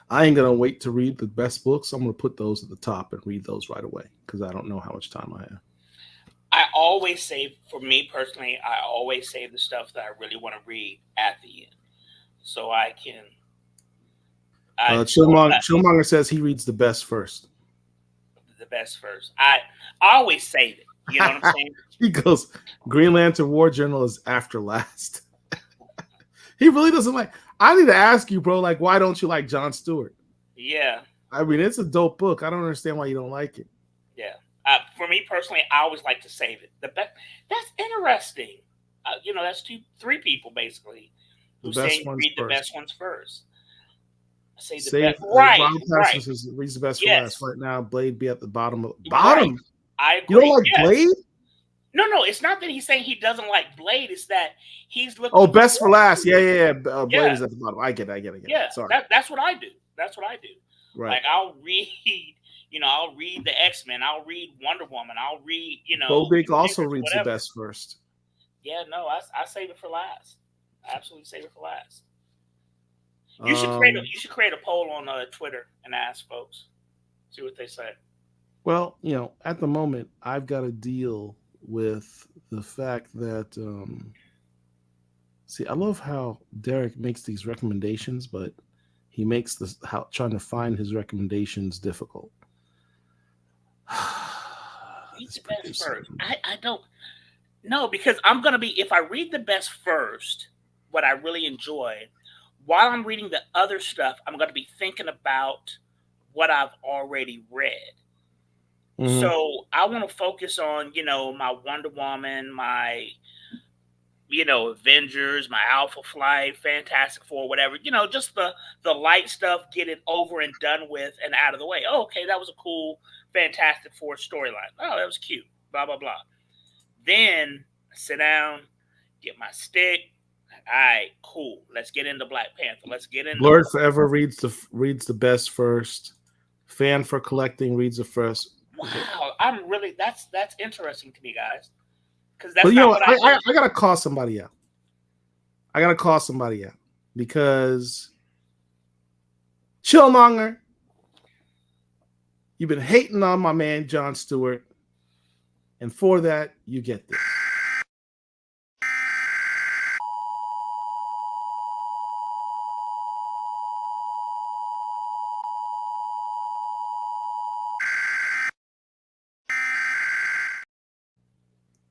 I ain't gonna wait to read the best books. I'm gonna put those at the top and read those right away because I don't know how much time I have. I always save, for me personally, I always save the stuff that I really want to read at the end, so I can. Chillmonger says he reads the best first. The best first. I always save it. You know what I'm saying? He goes, Green Lantern War Journal is after last. He really doesn't like. I need to ask you, bro. Like, why don't you like Jon Stewart? Yeah. I mean, it's a dope book. I don't understand why you don't like it. Yeah. For me personally, I always like to save it. That's interesting. That's 3 people basically who say read the best ones first. I say the best. Right. Reads the best for last right now. Blade be at the bottom. Right. I agree. You don't like Blade? No, it's not that he's saying he doesn't like Blade. It's that he's looking. Oh, best for last. Yeah. Blade is at the bottom. I get it. Yeah, sorry. That's what I do. Right. Like I'll read, I'll read the X-Men. I'll read Wonder Woman. I'll read, Bobik also reads the best first. Yeah, no, I save it for last. I absolutely save it for last. You should create a poll on Twitter and ask folks, see what they say. Well, at the moment, I've got to deal with the fact that I love how Derek makes these recommendations, but he makes trying to find his recommendations difficult. Read the best first. I don't know, because I'm gonna be, if I read the best first, what I really enjoy, while I'm reading the other stuff, I'm gonna be thinking about what I've already read. Mm-hmm. So I want to focus on, my Wonder Woman, my, Avengers, my Alpha Flight, Fantastic Four, whatever, just the light stuff, get it over and done with and out of the way. Oh, okay, that was a cool Fantastic Four storyline. Oh, that was cute, blah, blah, blah. Then sit down, get my stick. All right, cool. Let's get into Black Panther. Let's get into Blurred Forever reads the best first. Fan for Collecting reads the first. Wow, that's interesting to me, guys. Because that's I gotta call somebody out. Because Chillmonger, you've been hating on my man Jon Stewart, and for that you get this.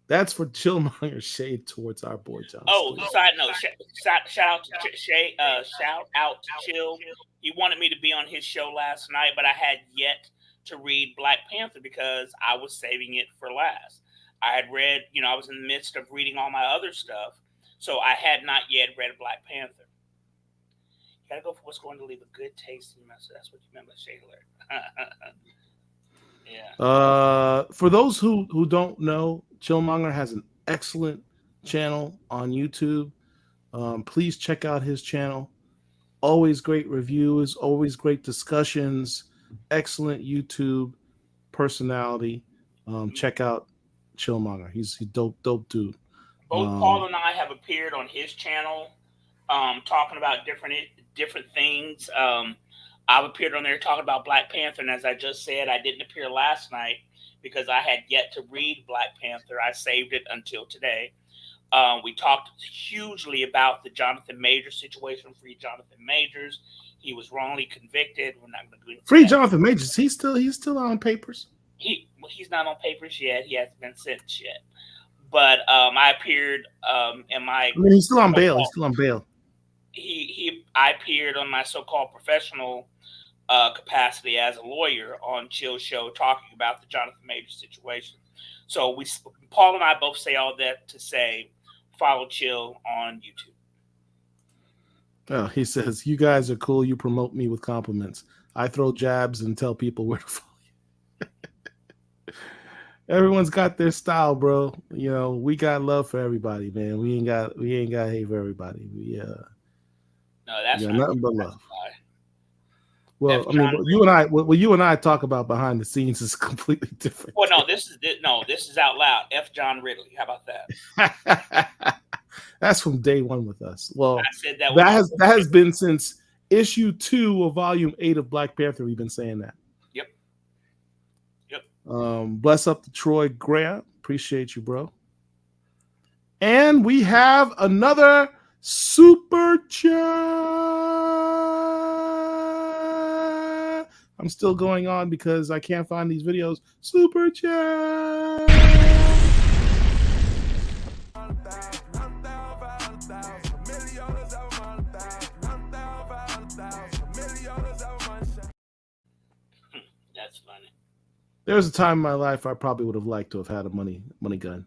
That's for Chillmonger's shade towards our boy Jon. Oh, side note, shout out to Chill. He wanted me to be on his show last night, but I had yet to read Black Panther because I was saving it for last. I had read, I was in the midst of reading all my other stuff, so I had not yet read Black Panther. You gotta go for what's going to leave a good taste in your mouth. So that's what you meant by shade alert. Yeah. For those who don't know, Chillmonger has an excellent channel on YouTube. Please check out his channel. Always great reviews, always great discussions, excellent YouTube personality. Check out Chillmonger. He's a dope dude. Both Paul and I have appeared on his channel, talking about different things. I've appeared on there talking about Black Panther, and as I just said, I didn't appear last night because I had yet to read Black Panther. I saved it until today. We talked hugely about the Jonathan Majors situation. Free Jonathan Majors. He was wrongly convicted. We're not going to go into Free that. Jonathan Majors. He's still on papers. He's not on papers yet. He hasn't been sentenced yet. But I appeared in my. I mean, he's still on bail. He's still on bail. I appeared on my so-called professional capacity as a lawyer on Chill Show talking about the Jonathan Majors situation. So Paul and I both say all that to say, follow Chill on YouTube. Oh, he says, you guys are cool. You promote me with compliments. I throw jabs and tell people where to follow you. Everyone's got their style, bro. You know, we got love for everybody, man. We ain't got hate for everybody. No, that's nothing but love. Lie. Well, I mean, what you and I talk about behind the scenes is completely different. Well, this is out loud. F. John Ridley. How about that? That's from day one with us. Well, I said that has been since issue 2 of volume 8 of Black Panther. We've been saying that. Yep. Bless up to Troy Graham. Appreciate you, bro. And we have another super chat. I'm still going on because I can't find these videos. Super chat. That's funny. There was a time in my life I probably would have liked to have had a money gun.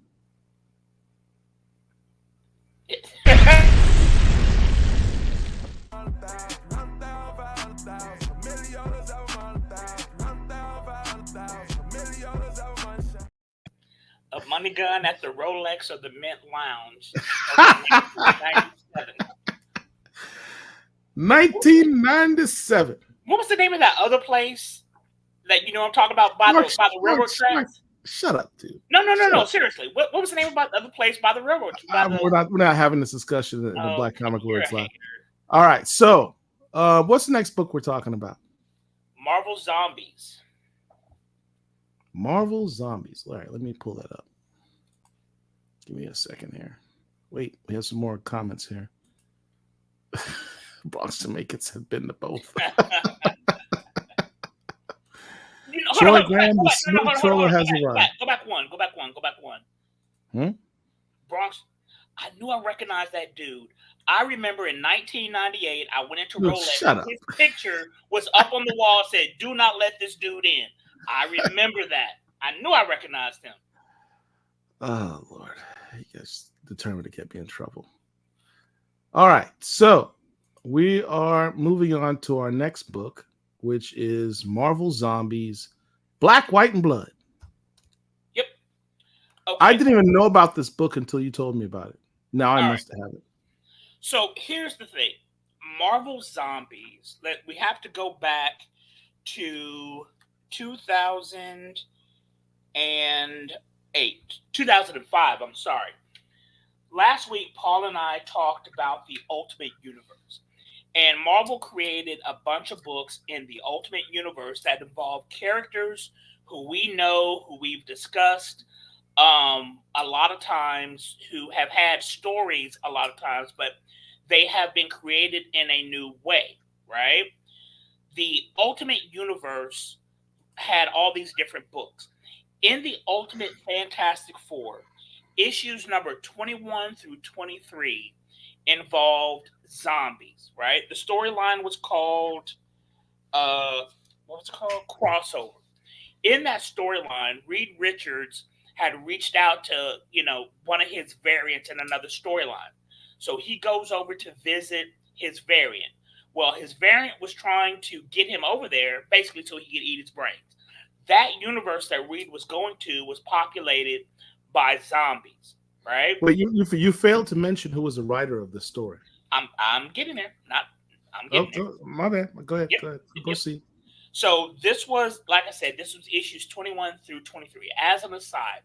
A money gun at the Rolex or the Mint Lounge. 1997. What was the name of that other place that I'm talking about by the railroad tracks? Shut up, dude. No. Seriously, what was the name of the other place by the railroad? We're not having this discussion in the Black Comic Lords Live. All right, so what's the next book we're talking about? Marvel Zombies. Marvel Zombies. All right, let me pull that up. Give me a second here. Wait, we have some more comments here. Bronx Jamaicans have been to both. Troy Graham, the smooth troller has arrived. Go back one. Bronx, I knew I recognized that dude. I remember in 1998, I went into Rolex. His picture was up on the wall, said, "Do not let this dude in." I remember that. I knew I recognized him. Oh, Lord. He gets determined to get me in trouble. All right. So we are moving on to our next book, which is Marvel Zombies, Black, White, and Blood. Yep. Okay. I didn't even know about this book until you told me about it. Now I must have it. So here's the thing. Marvel Zombies, we have to go back to 2005, I'm sorry. Last week, Paul and I talked about the Ultimate Universe. And Marvel created a bunch of books in the Ultimate Universe that involve characters who we know, who we've discussed a lot of times, who have had stories a lot of times, but they have been created in a new way, right? The Ultimate Universe had all these different books. In the Ultimate Fantastic Four, issues number 21 through 23 involved zombies, right? The storyline was called, Crossover. In that storyline, Reed Richards had reached out to, one of his variants in another storyline. So he goes over to visit his variant. Well, his variant was trying to get him over there, basically so he could eat his brains. That universe that Reed was going to was populated by zombies, right? Wait, you failed to mention who was the writer of this story. I'm getting there. I'm Oh, getting there. my bad. Go ahead. Yep. Go ahead. Yep. Proceed. So this was, like I said, this was issues 21 through 23. As an aside,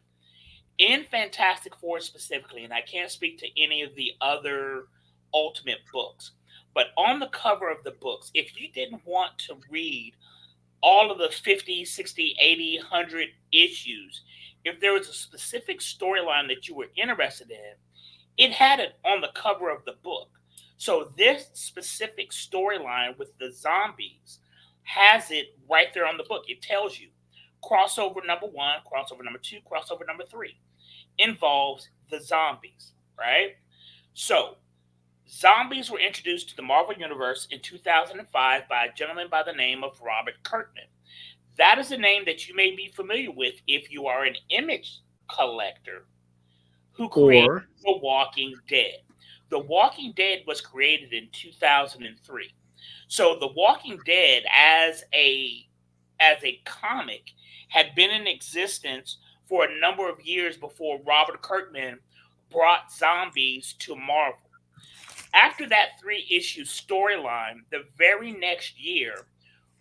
in Fantastic Four specifically, and I can't speak to any of the other Ultimate books, but on the cover of the books, if you didn't want to read all of the 50, 60, 80, 100 issues, if there was a specific storyline that you were interested in, it had it on the cover of the book. So this specific storyline with the zombies has it right there on the book. It tells you crossover number 1, crossover number 2, crossover number 3 involves the zombies, right? So zombies were introduced to the Marvel Universe in 2005 by a gentleman by the name of Robert Kirkman. That is a name that you may be familiar with if you are an Image collector who created The Walking Dead. The Walking Dead was created in 2003. So The Walking Dead as a comic had been in existence for a number of years before Robert Kirkman brought zombies to Marvel. After that 3-issue storyline, the very next year,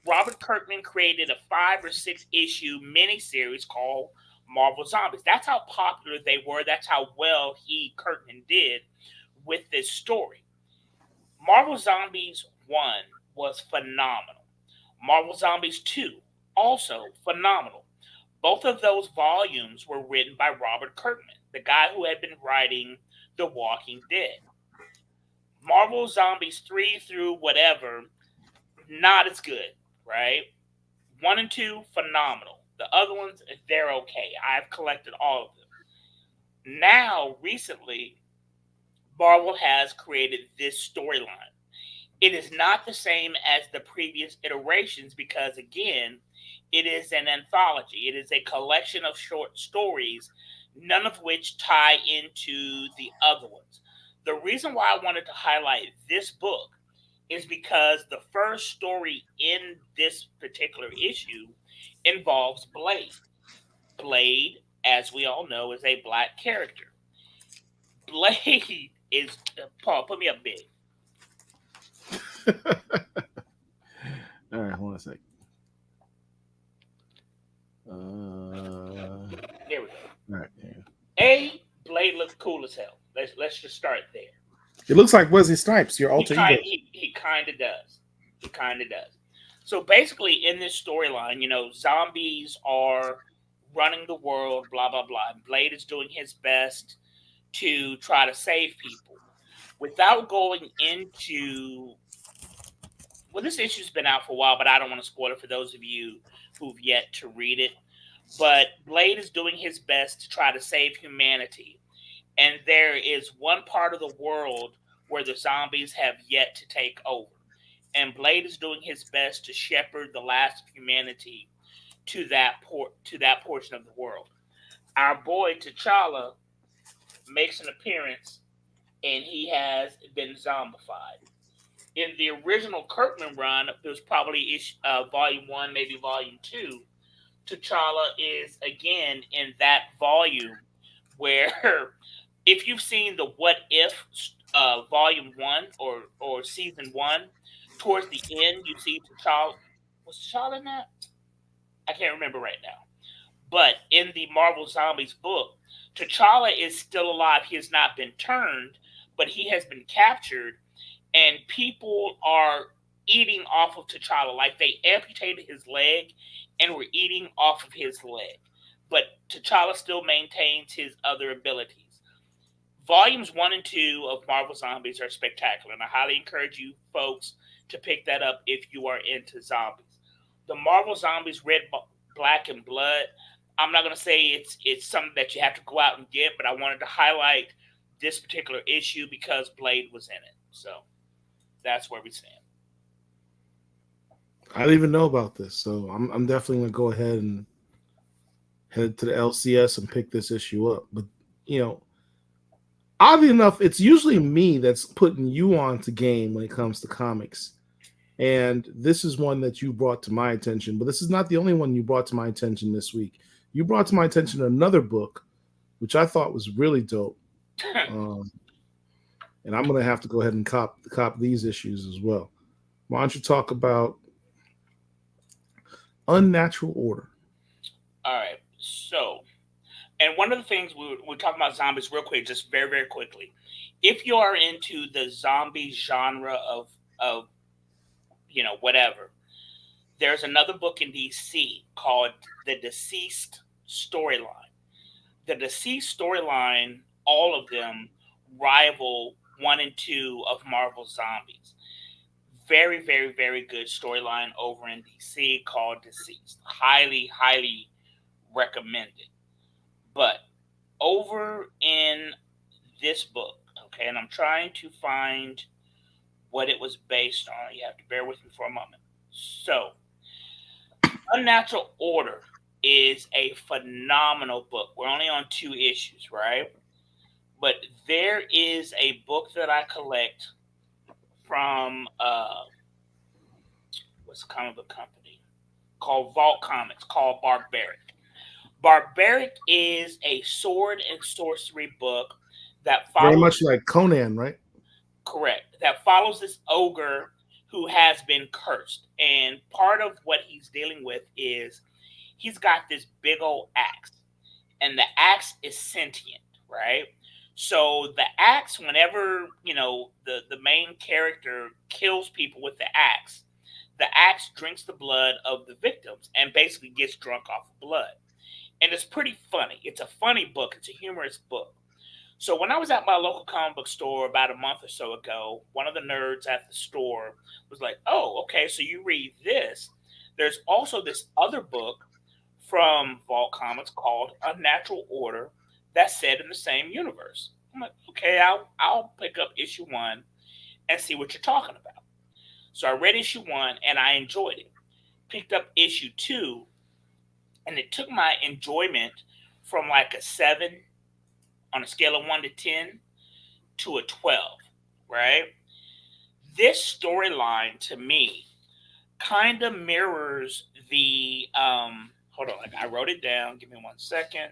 Robert Kirkman created a 5 or 6 issue miniseries called Marvel Zombies. That's how popular they were. That's how well Kirkman did with this story. Marvel Zombies 1 was phenomenal. Marvel Zombies 2, also phenomenal. Both of those volumes were written by Robert Kirkman, the guy who had been writing The Walking Dead. Marvel Zombies 3 through whatever, not as good, right? 1 and 2, phenomenal. The other ones, they're okay. I've collected all of them. Now, recently, Marvel has created this storyline. It is not the same as the previous iterations because, again, it is an anthology. It is a collection of short stories, none of which tie into the other ones. The reason why I wanted to highlight this book is because the first story in this particular issue involves Blade. Blade, as we all know, is a black character. Blade is... Paul, put me up big. All right, hold on a sec. There we go. All right. Yeah. Blade looks cool as hell. Let's just start there. It looks like Wesley Snipes, your alter ego. He kind of does. He kind of does. So basically, in this storyline, zombies are running the world, blah, blah, blah. And Blade is doing his best to try to save people. Without going into... Well, this issue's been out for a while, but I don't want to spoil it for those of you who've yet to read it. But Blade is doing his best to try to save humanity. And there is one part of the world where the zombies have yet to take over. And Blade is doing his best to shepherd the last of humanity to that portion of the world. Our boy T'Challa makes an appearance, and he has been zombified. In the original Kirkman run, there was probably volume 1, maybe volume 2. T'Challa is again in that volume where, if you've seen the What If volume 1 or season 1, towards the end you see T'Challa. Was T'Challa in that? I can't remember right now. But in the Marvel Zombies book, T'Challa is still alive. He has not been turned, but he has been captured, and people are eating off of T'Challa. Like, they amputated his leg and were eating off of his leg. But T'Challa still maintains his other abilities. Volumes 1 and 2 of Marvel Zombies are spectacular, and I highly encourage you folks to pick that up if you are into zombies. The Marvel Zombies Red, Black, and Blood, I'm not going to say it's something that you have to go out and get, but I wanted to highlight this particular issue because Blade was in it. So that's where we stand. I didn't even know about this, so I'm definitely going to go ahead and head to the LCS and pick this issue up. But, oddly enough, it's usually me that's putting you on to game when it comes to comics. And this is one that you brought to my attention, but this is not the only one you brought to my attention this week. You brought to my attention another book, which I thought was really dope. And I'm going to have to go ahead and cop these issues as well. Why don't you talk about Unnatural Order? All right. So, and one of the things we're talking about zombies real quick, just very, very quickly. If you are into the zombie genre of whatever, there's another book in DC called The Deceased Storyline. The Deceased Storyline, all of them rival 1 and 2 of Marvel's zombies. Very, very, very good storyline over in DC called Deceased. Highly, highly recommended. But over in this book, okay, and I'm trying to find what it was based on. You have to bear with me for a moment. So, Unnatural Order is a phenomenal book. We're only on 2 issues, right? But there is a book that I collect from what's the comic book company called Vault Comics, called Barbaric. Barbaric is a sword and sorcery book that follows, very much like Conan, right? Correct. That follows this ogre who has been cursed, and part of what he's dealing with is he's got this big old axe, and the axe is sentient, right? So the axe, whenever the main character kills people with the axe drinks the blood of the victims and basically gets drunk off of blood. And it's pretty funny. It's a funny book. It's a humorous book. So when I was at my local comic book store about a month or so ago, one of the nerds at the store was like, "Oh, okay, so you read this. There's also this other book from Vault Comics called Unnatural Order that's set in the same universe." I'm like, "Okay, I'll pick up issue 1 and see what you're talking about." So I read issue 1 and I enjoyed it. Picked up issue 2, and it took my enjoyment from like a 7 on a scale of 1 to 10 to a 12, right? This storyline to me kind of mirrors the hold on, I wrote it down. Give me 1 second.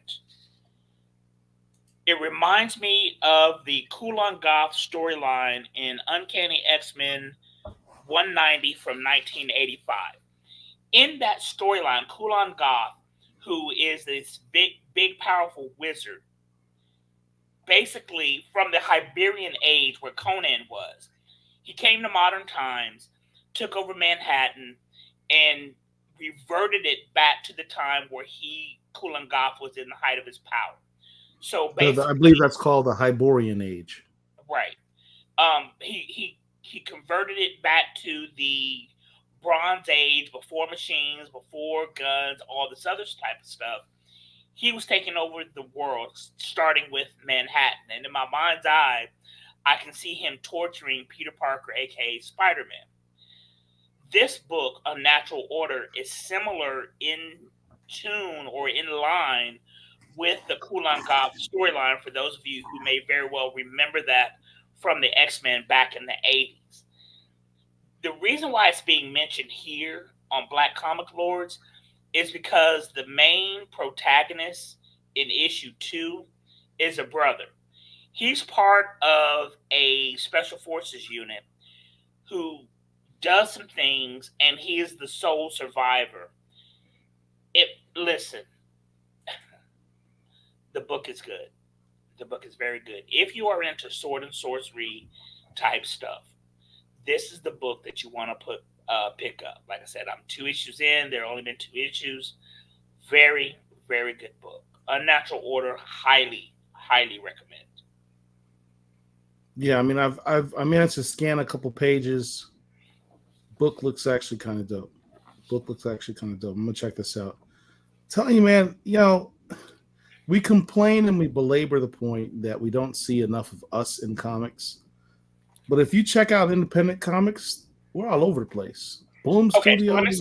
It reminds me of the Kulan Goth storyline in Uncanny X-Men 190 from 1985. In that storyline, Kulan Goth, who is this big, powerful wizard, basically from the Hyberian age where Conan was, he came to modern times, took over Manhattan, and reverted it back to the time where Kulan Goth, was in the height of his power. So basically, I believe that's called the Hyborian Age. Right. He converted it back to the Bronze Age, before machines, before guns, all this other type of stuff. He was taking over the world, starting with Manhattan. And in my mind's eye, I can see him torturing Peter Parker, aka Spider-Man. This book, Unnatural Order, is similar in tune or in line with the Kulan Goth storyline, for those of you who may very well remember that from the X-Men back in the 80s. The reason why it's being mentioned here on Black Comic Lords is because the main protagonist in issue 2 is a brother. He's part of a special forces unit who does some things, and he is the sole survivor. Listen, the book is good. The book is very good. If you are into sword and sorcery type stuff, this is the book that you want to pick up. Like I said, I'm 2 issues in. There have only been 2 issues. Very, very good book. Unnatural Order, highly, highly recommend. Yeah, I mean, I've managed to scan a couple pages. Book looks actually kind of dope. I'm gonna check this out. Telling you, man, we complain and we belabor the point that we don't see enough of us in comics. But if you check out independent comics, we're all over the place. Boom Studios.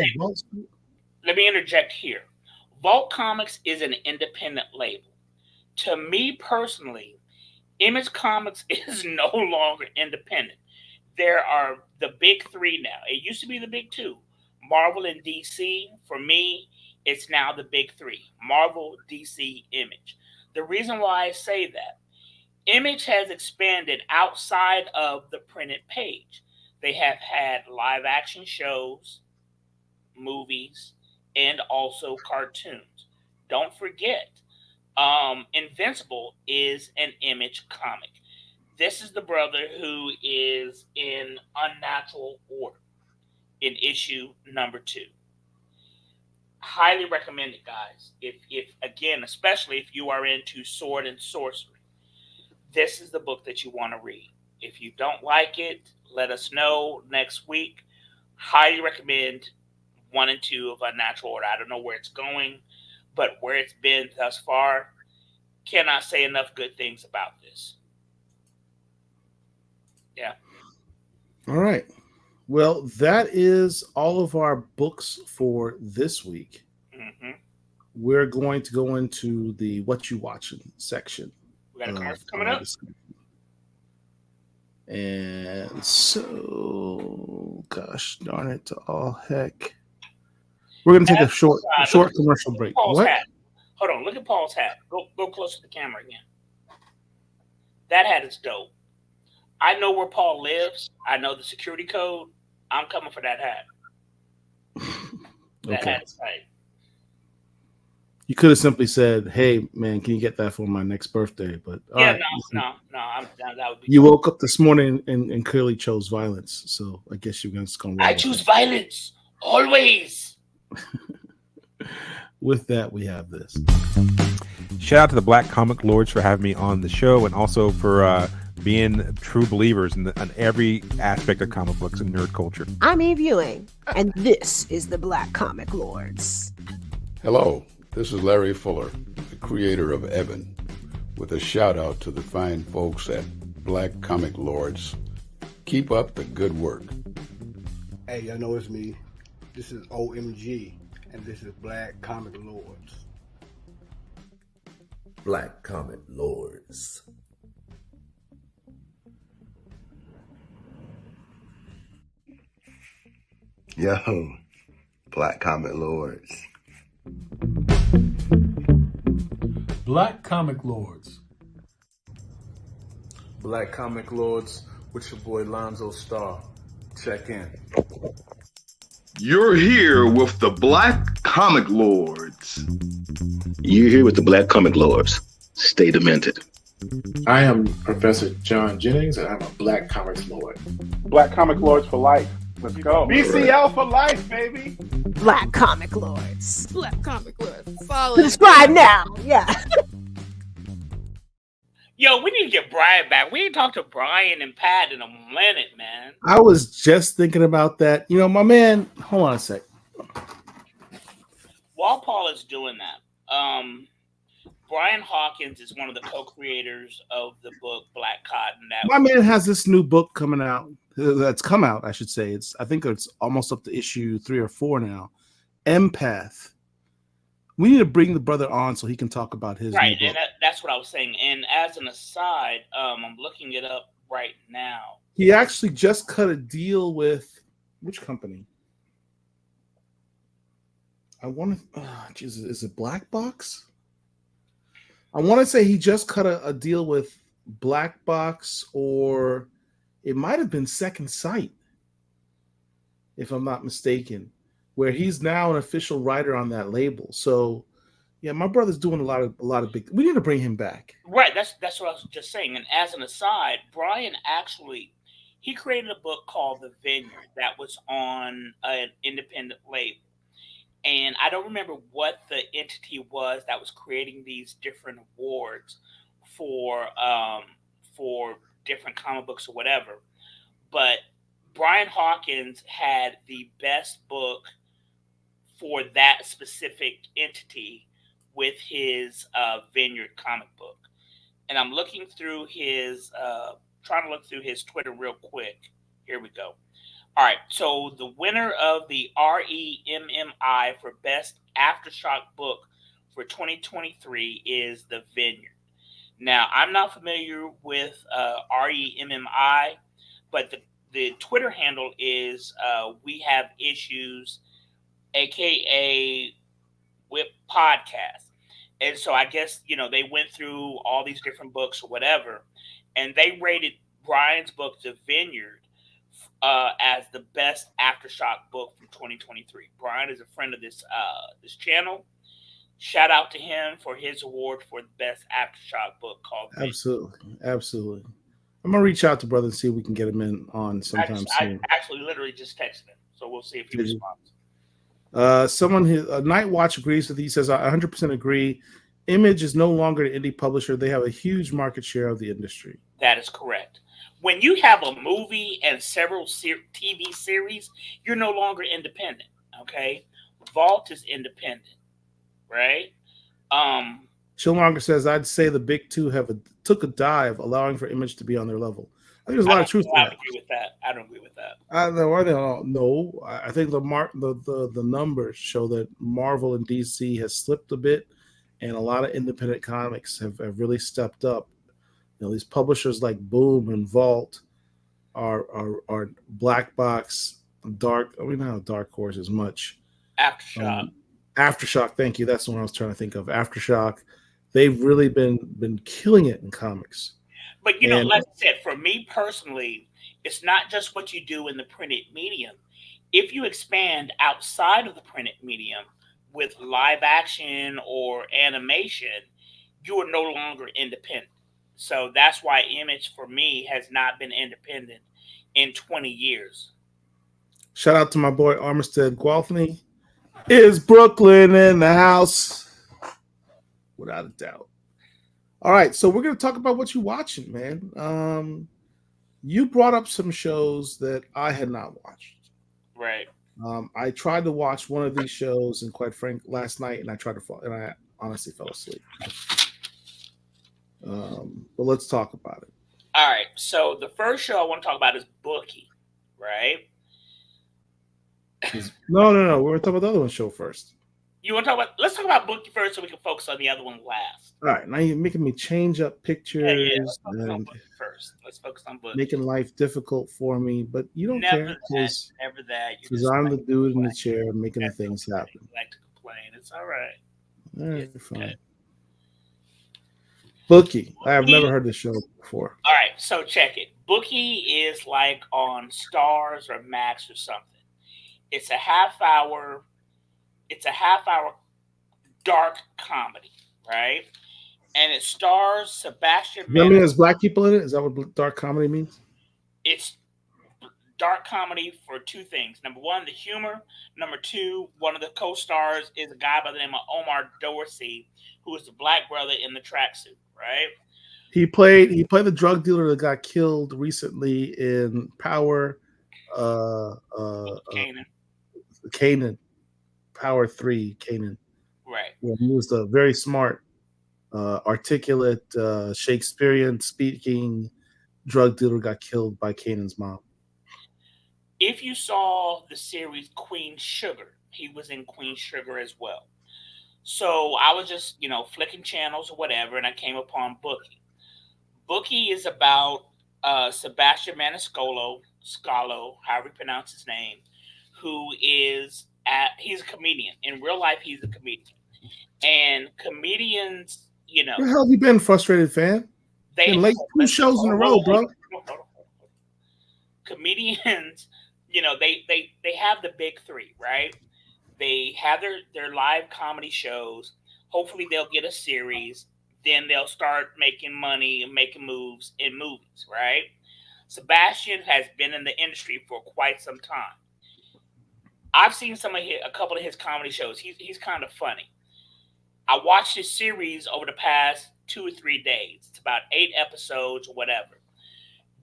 Let me interject here. Vault Comics is an independent label. To me personally, Image Comics is no longer independent. There are the big 3 now. It used to be the big 2. Marvel and DC. For me, it's now the big 3. Marvel, DC, Image. The reason why I say that, Image has expanded outside of the printed page. They have had live action shows, movies, and also cartoons. Don't forget, Invincible is an Image comic. This is the brother who is in Unnatural Order in issue number 2. Highly recommend it, guys. If again, especially if you are into sword and sorcery, this is the book that you want to read. If you don't like it, let us know next week. Highly recommend 1 and 2 of Unnatural Order. I don't know where it's going, but where it's been thus far, cannot say enough good things about this. Yeah. All right. Well, that is all of our books for this week. Mm-hmm. We're going to go into the What You Watching section. We got a commercial coming up. And so, gosh darn it to all heck. We're going to take a short commercial break. Paul's hat. Hold on. Look at Paul's hat. Go close to the camera again. That hat is dope. I know where Paul lives. I know the security code. I'm coming for that hat. That hat is tight. You could have simply said, "Hey, man, can you get that for my next birthday?" But yeah, no. That would be. You woke up this morning and clearly chose violence, so I guess you're just going to. I choose violence always. With that, we have this. Shout out to the Black Comic Lords for having me on the show, and also for being true believers in every aspect of comic books and nerd culture. I'm Eve Ewing, and this is the Black Comic Lords. Hello, this is Larry Fuller, the creator of Evan, with a shout out to the fine folks at Black Comic Lords. Keep up the good work. Hey, y'all know it's me. This is OMG, and this is Black Comic Lords. Black Comic Lords. Yo, Black Comic Lords. Black Comic Lords. Black Comic Lords with your boy Lonzo Starr. Check in. You're here with the Black Comic Lords. You're here with the Black Comic Lords. Stay demented. I am Professor John Jennings, and I'm a Black Comics Lord. Black Comic Lords for life. Let's go. BCL for life, baby. Black Comic Lords. Black Comic Lords. Follow. Subscribe now. Yeah. Yo, we need to get Brian back. We ain't talked to Brian and Pat in a minute, man. I was just thinking about that. You know, my man, hold on a sec. While Paul is doing that, Brian Hawkins is one of the co-creators of the book Black Cotton. My man has this new book coming out. That's come out, I should say. I think it's almost up to issue 3 or 4 now. Empath. We need to bring the brother on so he can talk about his right, new book. And that's what I was saying. And as an aside, I'm looking it up right now. He actually just cut a deal with which company? I want to. Jesus, is it Black Box? I want to say he just cut a deal with Black Box, or it might have been Second Sight, if I'm not mistaken, where he's now an official writer on that label. So, yeah, my brother's doing a lot of big. We need to bring him back. Right, that's what I was just saying. And as an aside, Brian actually he created a book called The Vineyard that was on an independent label. And I don't remember what the entity was that was creating these different awards for different comic books or whatever. But Brian Hawkins had the best book for that specific entity with his Vineyard comic book. And I'm looking through trying to look through his Twitter real quick. Here we go. All right, so the winner of the REMMI for Best Aftershock Book for 2023 is The Vineyard. Now, I'm not familiar with REMMI, but the Twitter handle is We Have Issues, a.k.a. Whip Podcast. And so I guess, they went through all these different books or whatever, and they rated Brian's book, The Vineyard, as the best Aftershock book from 2023. Brian is a friend of this channel. Shout out to him for his award for the best Aftershock book called Vineyard. Absolutely. I'm gonna reach out to brother and see if we can get him in on sometime soon. I actually literally just texted him, so we'll see if he responds. Night Watch agrees with. He says, I 100% agree. Image is no longer an indie publisher. They have a huge market share of the industry. That is correct. When you have a movie and several TV series, you're no longer independent. Okay, Vault is independent, right? Chillmonger says, I'd say the big two took a dive, allowing for Image to be on their level. I think there's a lot of truth to that. I don't agree with that. I don't agree with that. No, I think the numbers show that Marvel and DC has slipped a bit, and a lot of independent comics have really stepped up. These publishers like Boom and Vault are Black Box, Dark. We don't have Dark Horse as much. Aftershock. Thank you. That's the one I was trying to think of. Aftershock. They've really been killing it in comics. But like I said, for me personally, it's not just what you do in the printed medium. If you expand outside of the printed medium with live action or animation, you are no longer independent. So that's why Image for me has not been independent in 20 years. Shout out to my boy Armistead Gwaltney. Is Brooklyn in the house? Without a doubt. All right, so we're going to talk about what you're watching, man. You brought up some shows that I had not watched. Right. I tried to watch one of these shows, and quite frank, last night, and I honestly fell asleep. But let's talk about it. All right, so the first show I want to talk about is Bookie, right? No. We're going to talk about the other one show first. You want to talk about? Let's talk about Bookie first, so we can focus on the other one last. All right, now you're making me change up pictures. Let's focus on Bookie first. Let's focus on Bookie. Making life difficult for me, but you don't care because I'm the dude in the chair making the things happen. You like to complain. It's all right. All right, fine. Bookie. I have never heard this show before. All right, so check it. Bookie is like on Stars or Max or something. It's a half hour dark comedy, right? And it stars Sebastian. You know what I mean? There's black people in it? Is that what dark comedy means? It's dark comedy for two things. Number one, the humor. Number two, one of the co-stars is a guy by the name of Omar Dorsey, who is the black brother in the tracksuit, right? He played the drug dealer that got killed recently in Power. Kanan. Power 3, Kanan. Right. Well, he was a very smart, articulate, Shakespearean speaking drug dealer got killed by Kanan's mom. If you saw the series Queen Sugar, he was in Queen Sugar as well. So I was just, flicking channels or whatever, and I came upon Bookie. Bookie is about Sebastian Maniscalco, however you pronounce his name, who is he's a comedian. In real life, he's a comedian. And comedians, Where the hell have you been, frustrated fan? Been late 2 shows in a row, bro. Comedians, they have the big three, right? They have their live comedy shows. Hopefully they'll get a series. Then they'll start making money and making moves in movies, right? Sebastian has been in the industry for quite some time. I've seen a couple of his comedy shows. He's kind of funny. I watched his series over the past 2 or 3 days. It's about 8 episodes or whatever.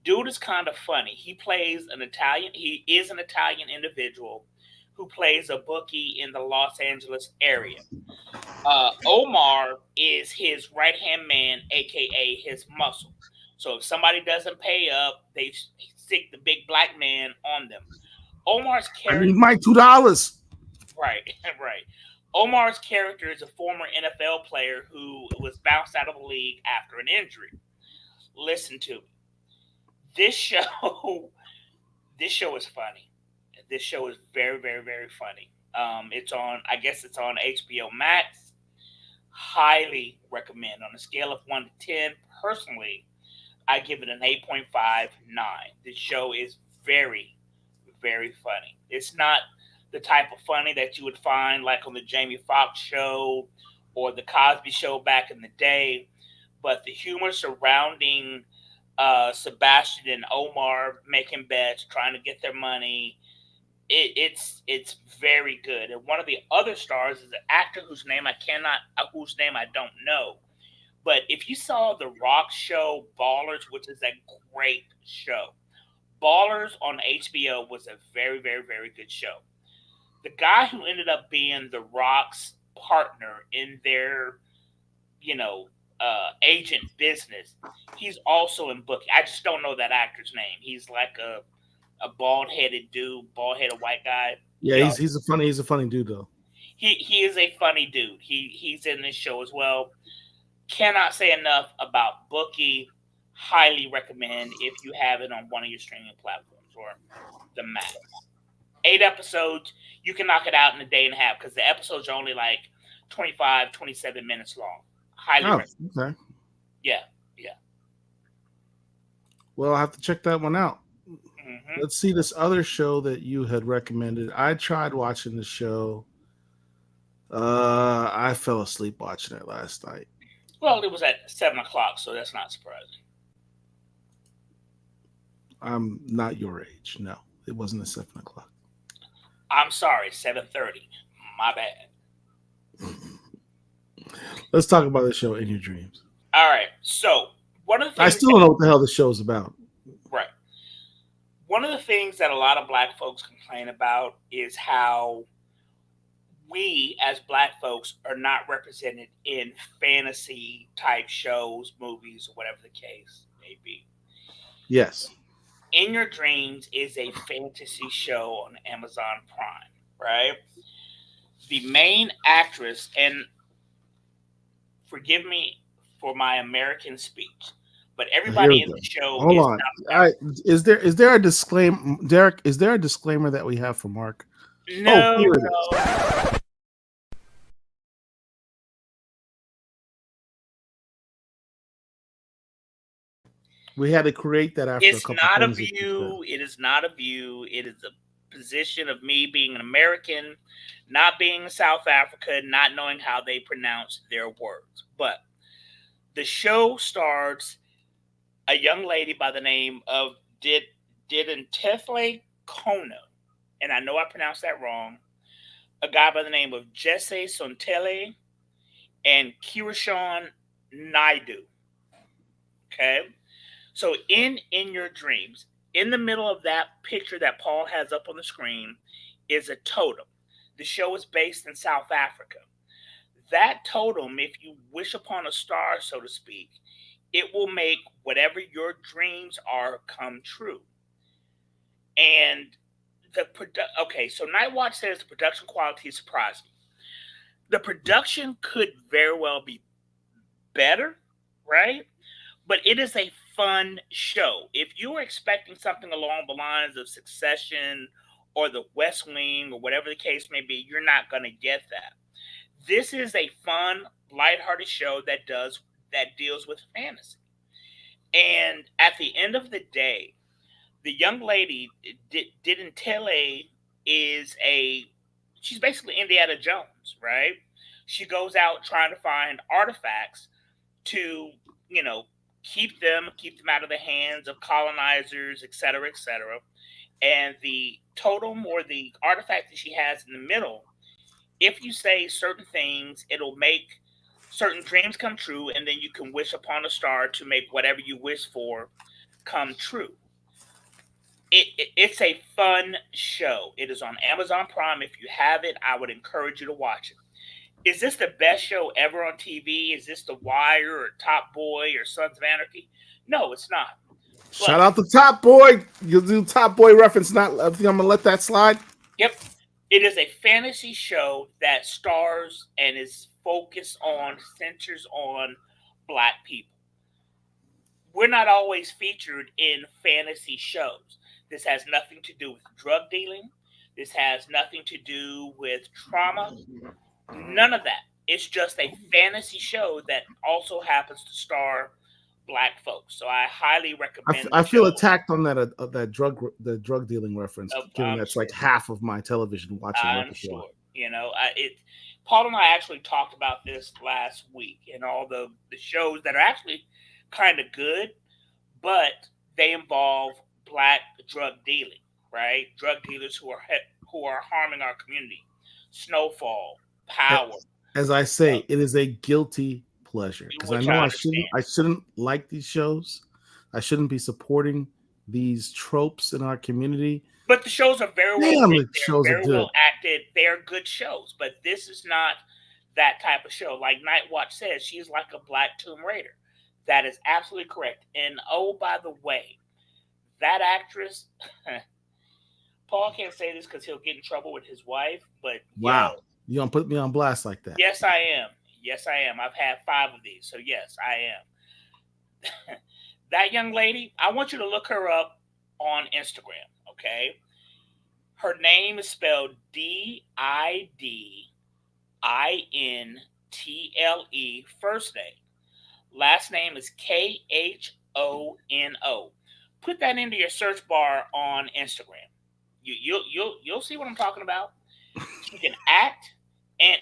Dude is kind of funny. He is an Italian individual who plays a bookie in the Los Angeles area. Omar is his right-hand man, a.k.a. his muscle. So if somebody doesn't pay up, they stick the big black man on them. Omar's character... I need my $2. Right. Omar's character is a former NFL player who was bounced out of the league after an injury. Listen to me. This show is funny. This show is very, very, very funny. It's on HBO Max. Highly recommend. On a scale of 1 to 10, personally, I give it an 8.59. This show is very, very funny. It's not the type of funny that you would find like on the Jamie Foxx show or the Cosby Show back in the day, but the humor surrounding Sebastian and Omar making bets, trying to get their money, it's very good. And one of the other stars is an actor whose name I don't know. But if you saw the Rock show Ballers, which is a great show, Ballers on HBO was a very, very, very good show. The guy who ended up being the Rock's partner in their, agent business, he's also in Bookie. I just don't know that actor's name. He's like a bald-headed white guy. Yeah, he's a funny dude though. He is a funny dude. He's in this show as well. Cannot say enough about Bookie. Highly recommend if you have it on one of your streaming platforms or the Max. 8 episodes. You can knock it out in a day and a half because the episodes are only like 25, 27 minutes long. Highly recommend. Okay. Yeah. Well, I'll have to check that one out. Mm-hmm. Let's see this other show that you had recommended. I tried watching the show. I fell asleep watching it last night. Well, it was at 7:00, so that's not surprising. I'm not your age. No, it wasn't at 7:00. I'm sorry, 7:30. My bad. Let's talk about the show In Your Dreams. All right. So one of the things I still don't know what the hell the show's about. Right. One of the things that a lot of Black folks complain about is how we as Black folks are not represented in fantasy type shows, movies, or whatever the case may be. Yes. In Your Dreams is a fantasy show on Amazon Prime, right? The main actress, and forgive me for my American speech, but everybody in the show Hold is on. not. Is there a disclaimer, Derek? Is there a disclaimer that we have for Mark? No, here it is. We had to create that after It's a couple not a things that you view. It is not a view. It is a position of me being an American, not being in South Africa, not knowing how they pronounce their words. But the show stars a young lady by the name of Didintefle Kono, and I know I pronounced that wrong. A guy by the name of Jesse Sontele and Kirishon Naidu. Okay? So in Your Dreams, in the middle of that picture that Paul has up on the screen is a totem. The show is based in South Africa. That totem, if you wish upon a star, so to speak, it will make whatever your dreams are come true. And so Night Watch says the production quality surprised me. The production could very well be better, right? But it is a fun show. If you're expecting something along the lines of Succession or The West Wing or whatever the case may be, you're not going to get that. This is a fun, lighthearted show that deals with fantasy. And at the end of the day, the young lady, Didintele, she's basically Indiana Jones, right? She goes out trying to find artifacts to, keep them out of the hands of colonizers, et cetera, et cetera. And the totem or the artifact that she has in the middle, if you say certain things, it'll make certain dreams come true, and then you can wish upon a star to make whatever you wish for come true. It's a fun show. It is on Amazon Prime. If you have it, I would encourage you to watch it. Is this the best show ever on TV? Is this The Wire or Top Boy or Sons of Anarchy? No, it's not. Shout out to Top Boy. You'll do Top Boy reference. I think I'm gonna let that slide. Yep. It is a fantasy show that stars and is centers on Black people. We're not always featured in fantasy shows. This has nothing to do with drug dealing. This has nothing to do with trauma. None of that. It's just a fantasy show that also happens to star black folks. So I highly recommend. I feel attacked on that drug dealing reference, given I'm that's sure. like half of my television watching I'm repertoire. sure. Paul and I actually talked about this last week, and all the shows that are actually kind of good, but they involve black drug dealing, right? Drug dealers who are harming our community. Snowfall, Power. As I say, it is a guilty pleasure because I Which know I I shouldn't like these shows. I shouldn't be supporting these tropes in our community. But the shows are very well Damn, written. the shows They're are very good. well acted. They're good shows. But this is not that type of show. Like Night Watch says, she's like a black Tomb Raider. That is absolutely correct. And oh, by the way, that actress, Paul can't say this because he'll get in trouble with his wife, but Wow. You gonna put me on blast like that? yes, I am. Yes, I am. I've had 5 of these, so yes, I am. That young lady, I want you to look her up on Instagram, okay? Her name is spelled Didintle, first name. Last name is Khono. Put that into your search bar on Instagram. You'll see what I'm talking about. She can act, and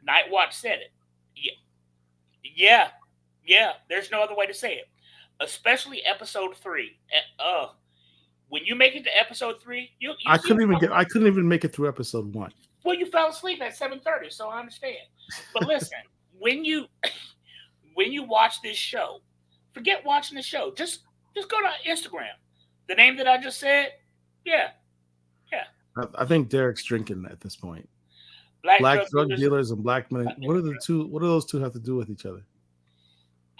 Night Watch said it. Yeah. There's no other way to say it. Especially episode 3. When you make it to episode 3, I couldn't even make it through episode 1. Well, you fell asleep at 7:30, so I understand. But listen, when you watch this show, forget watching the show. Just go to Instagram. The name that I just said, yeah. I think Derek's drinking at this point. Black drug dealers and black men. What do those two have to do with each other?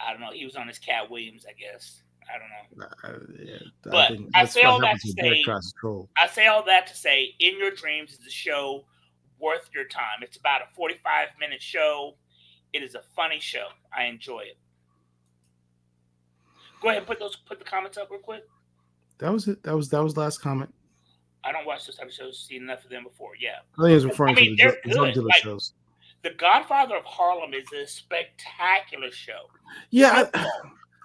I don't know. He was on his Cat Williams, I guess. I don't know. But I say all that to say, In Your Dreams is a show worth your time. It's about a 45-minute show. It is a funny show. I enjoy it. Go ahead and put the comments up real quick. That was it. That was last comment. I don't watch those type of shows. Seen enough of them before. Yeah. I think he's referring to the drug dealer like, shows. The Godfather of Harlem is a spectacular show. Yeah.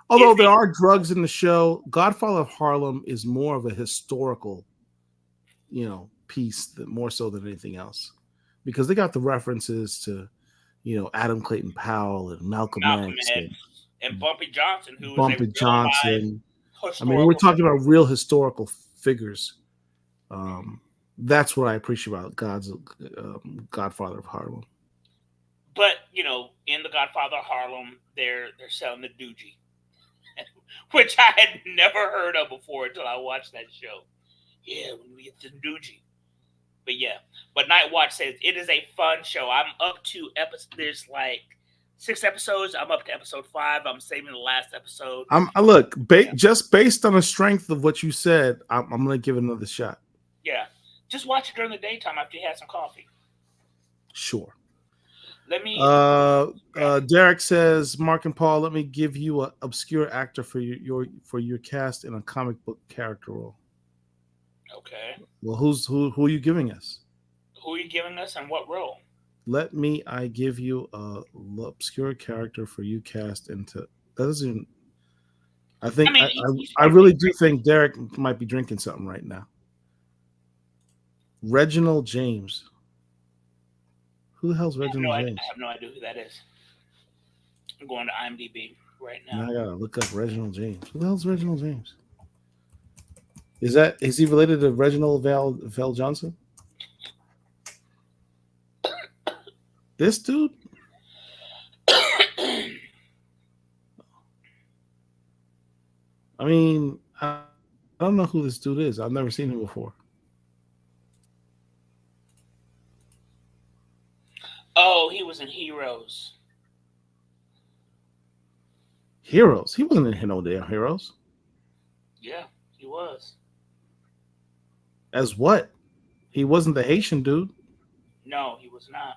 Although there are drugs in the show, Godfather of Harlem is more of a historical, piece more so than anything else, because they got the references to, Adam Clayton Powell and Malcolm X and Bumpy Johnson, who Bumpy is a Johnson. I mean, we're talking about real historical figures. That's what I appreciate about Godfather of Harlem. But in the Godfather of Harlem, they're selling the doogie, which I had never heard of before until I watched that show. Yeah, when we get the doogie. But Night Watch says it is a fun show. I'm up to there's like 6 episodes. I'm up to episode 5. I'm saving the last episode. Just based on the strength of what you said, I'm going to give it another shot. Yeah, just watch it during the daytime after you had some coffee. Sure. Let me. Derek says, Mark and Paul, let me give you an obscure actor for your cast in a comic book character role. Okay. Well, who are you giving us? Who are you giving us, and what role? I give you a obscure character for you cast into. That doesn't. I really do think Derek might be drinking something right now. Reginald James. Who the hell's Reginald James? I have no idea who that is. I'm going to IMDb right now. Now I gotta look up Reginald James. Who the hell's Reginald James? Is he related to Reginald Val Johnson? This dude? I mean, I don't know who this dude is. I've never seen him before. Oh, he was in Heroes. Heroes? He wasn't in no damn Heroes. Yeah, he was. As what? He wasn't the Haitian dude. No, he was not.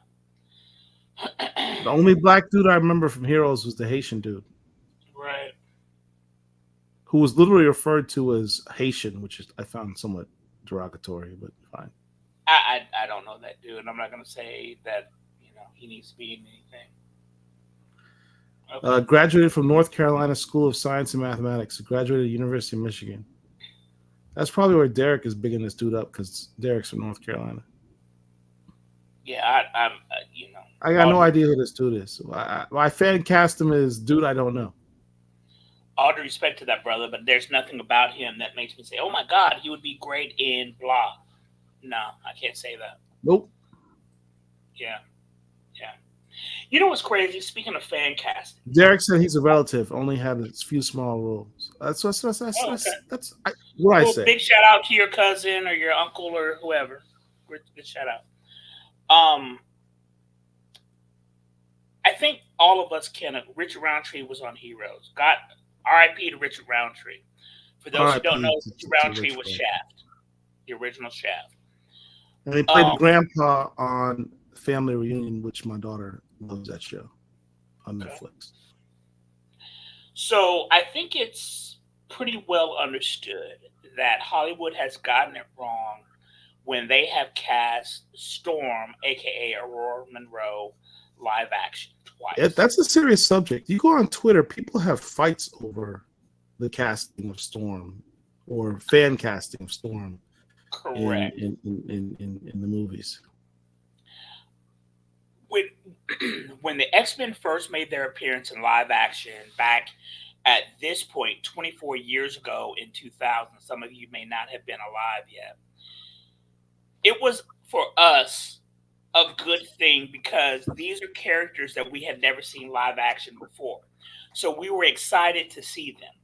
The only black dude I remember from Heroes was the Haitian dude. Right. Who was literally referred to as Haitian, which I found somewhat derogatory, but fine. I don't know that dude. I'm not going to say that, he needs to be in anything. Okay. Graduated from North Carolina School of Science and Mathematics. Graduated at University of Michigan. That's probably where Derek is bigging this dude up because Derek's from North Carolina. Yeah, I'm I got no idea who this dude is. I fan cast him as dude I don't know. All due respect to that brother, but there's nothing about him that makes me say, "Oh my God, he would be great in blah." No, I can't say that. Nope. Yeah. You know what's crazy? Speaking of fan casting, Derek said he's a relative, only had a few small roles. That's what I say. Big shout out to your cousin or your uncle or whoever. Good shout out. I think all of us can. Richard Roundtree was on Heroes. God, R.I.P. to Richard Roundtree. For those who don't know, Richard Roundtree was Shaft, the original Shaft. And he played the grandpa on Family Reunion, which my daughter loves that show on Netflix. So I think it's pretty well understood that Hollywood has gotten it wrong when they have cast Storm, aka Aurora Monroe, live action twice. Yeah, that's a serious subject. You go on Twitter, people have fights over the casting of Storm or fan casting of Storm. Correct. In the movies. When the X-Men first made their appearance in live action back at this point, 24 years ago in 2000, some of you may not have been alive yet. It was, for us, a good thing because these are characters that we had never seen live action before. So we were excited to see them.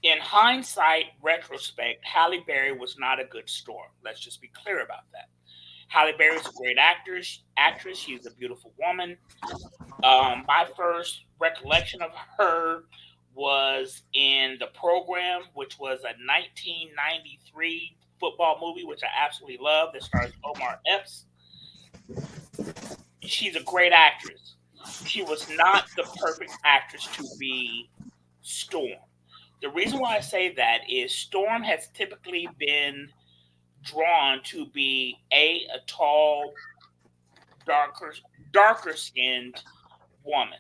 In hindsight, retrospect, Halle Berry was not a good Storm. Let's just be clear about that. Halle Berry is a great actress. She's a beautiful woman. My first recollection of her was in The Program, which was a 1993 football movie, which I absolutely love, that stars Omar Epps. She's a great actress. She was not the perfect actress to be Storm. The reason why I say that is Storm has typically been drawn to be a tall, darker skinned woman,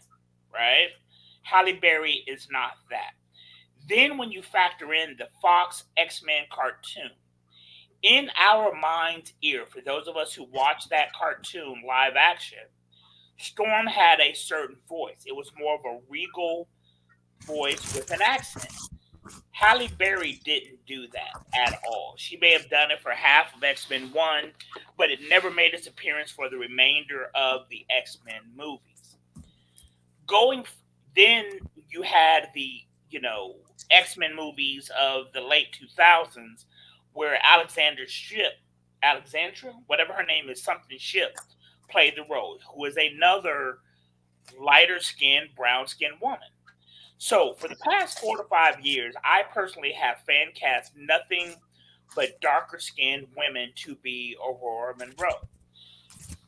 right? Halle Berry is not that. Then when you factor in the Fox X-Men cartoon, in our mind's ear, for those of us who watched that cartoon live action, Storm had a certain voice. It was more of a regal voice with an accent. Halle Berry didn't do that at all. She may have done it for half of X-Men 1, but it never made its appearance for the remainder of the X-Men movies. Then you had the, X-Men movies of the late 2000s where Alexandra, whatever her name is, something Shipp, played the role, who is another lighter-skinned, brown-skinned woman. So for the past 4 to 5 years, I personally have fan cast nothing but darker skinned women to be Aurora Monroe.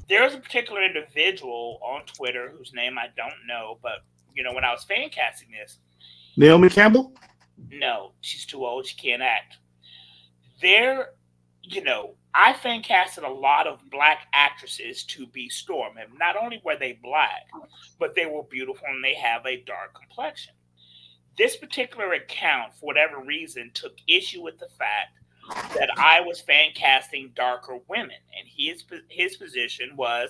There's a particular individual on Twitter whose name I don't know, but when I was fan casting this, Naomi Campbell? No, she's too old. She can't act. I fan casted a lot of black actresses to be Storm, and not only were they black, but they were beautiful and they have a dark complexion. This particular account, for whatever reason, took issue with the fact that I was fan casting darker women. And his position was,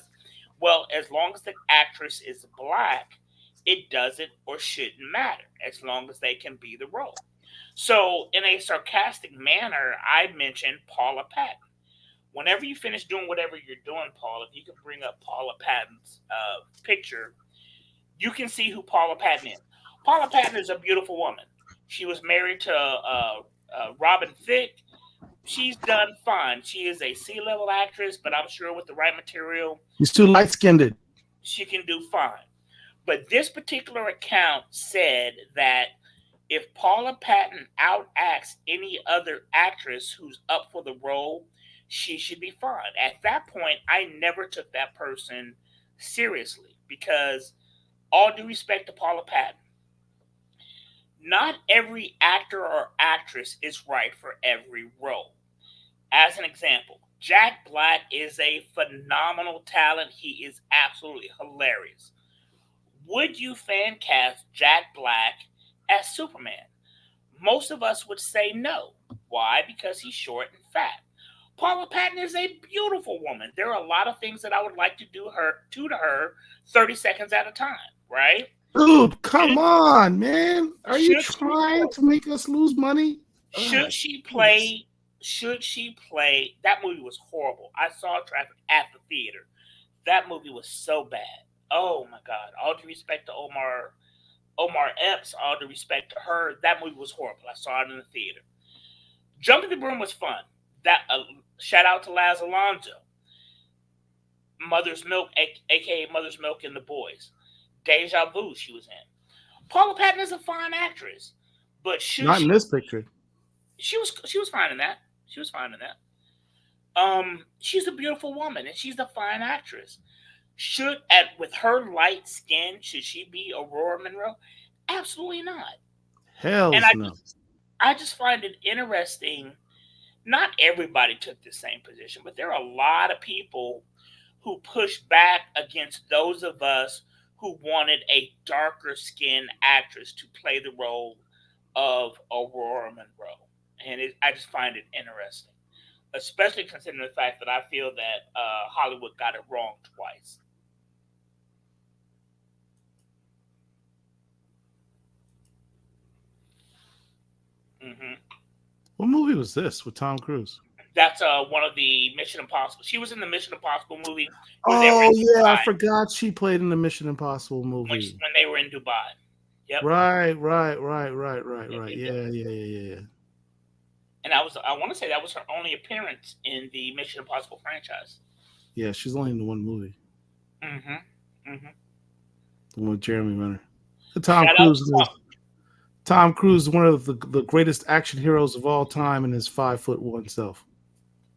well, as long as the actress is black, it doesn't or shouldn't matter, as long as they can be the role. So in a sarcastic manner, I mentioned Paula Patton. Whenever you finish doing whatever you're doing, Paul, if you can bring up Paula Patton's picture, you can see who Paula Patton is. Paula Patton is a beautiful woman. She was married to Robin Thicke. She's done fine. She is a C-level actress, but I'm sure with the right material, He's too light-skinned. she can do fine. But this particular account said that if Paula Patton outacts any other actress who's up for the role, she should be fine. At that point, I never took that person seriously because, all due respect to Paula Patton, not every actor or actress is right for every role. As an example, Jack Black is a phenomenal talent. He is absolutely hilarious. Would you fan cast Jack Black as Superman? Most of us would say no. Why? Because he's short and fat. Paula Patton is a beautiful woman. There are a lot of things that I would like to do to her 30 seconds at a time, right? Dude, come on, man. Are you trying to make us lose money? Should she play? That movie was horrible. I saw Traffic at the theater. That movie was so bad. Oh my God. All due respect to Omar Epps, all due respect to her, that movie was horrible. I saw it in the theater. Jumping the Broom was fun. That shout out to Laz Alonso. Mother's Milk, aka Mother's Milk and the Boys. Deja Vu she was in. Paula Patton is a fine actress, but not in this picture. She was fine in that. She was fine in that. She's a beautiful woman and she's a fine actress. With her light skin, should she be Aurora Monroe? Absolutely not. Hell no. I just find it interesting. Not everybody took the same position, but there are a lot of people who pushed back against those of us who wanted a darker skinned actress to play the role of Aurora Monroe. And I just find it interesting, especially considering the fact that I feel that Hollywood got it wrong twice. Mm-hmm. What movie was this with Tom Cruise? That's one of the Mission Impossible. She was in the Mission Impossible movie. Oh yeah, I forgot she played in the Mission Impossible movie when they were in Dubai. Yep. Right. Yeah. And I want to say that was her only appearance in the Mission Impossible franchise. Yeah, she's only in the one movie. Mm-hmm. The one with Jeremy Renner. Tom Cruise is one of the greatest action heroes of all time in his 5'1" self.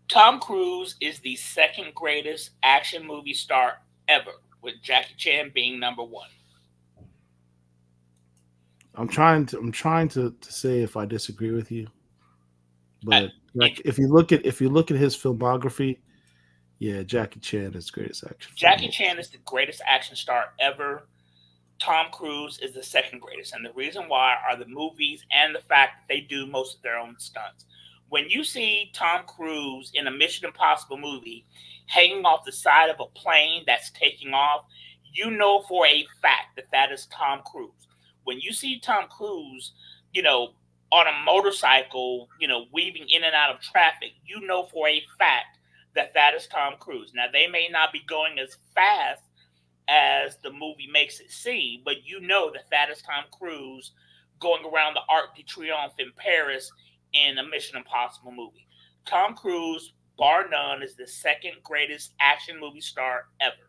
Tom Cruise is the second greatest action movie star ever, with Jackie Chan being number one. I'm trying to say if I disagree with you, but if you look at his filmography, yeah, Jackie Chan is the greatest action. Jackie Chan is the greatest action star ever. Tom Cruise is the second greatest, and the reason why are the movies and the fact that they do most of their own stunts. When you see Tom Cruise in a Mission Impossible movie hanging off the side of a plane that's taking off, you know for a fact that is Tom Cruise. When you see Tom Cruise, on a motorcycle, weaving in and out of traffic, you know for a fact that is Tom Cruise. Now, they may not be going as fast as the movie makes it seem, but you know that is Tom Cruise going around the Arc de Triomphe in Paris in a Mission Impossible movie. Tom Cruise, bar none, is the second greatest action movie star ever.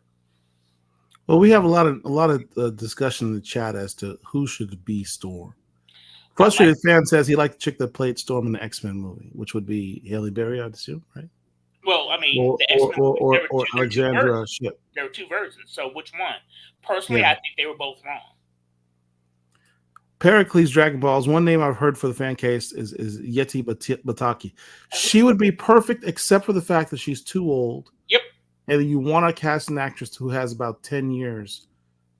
Well, we have a lot of discussion in the chat as to who should be Storm. Frustrated fan says he liked the chick that played Storm in the X-Men movie, which would be Halle Berry, I'd assume, right? Well, I mean, the X-Men or Alexandra Shipp. There were two versions. So which one? Personally, I think they were both wrong. Pericles Dragon Balls. One name I've heard for the fan case is Yeti Bataki. She would be perfect except for the fact that she's too old. Yep. And you want to cast an actress who has about 10 years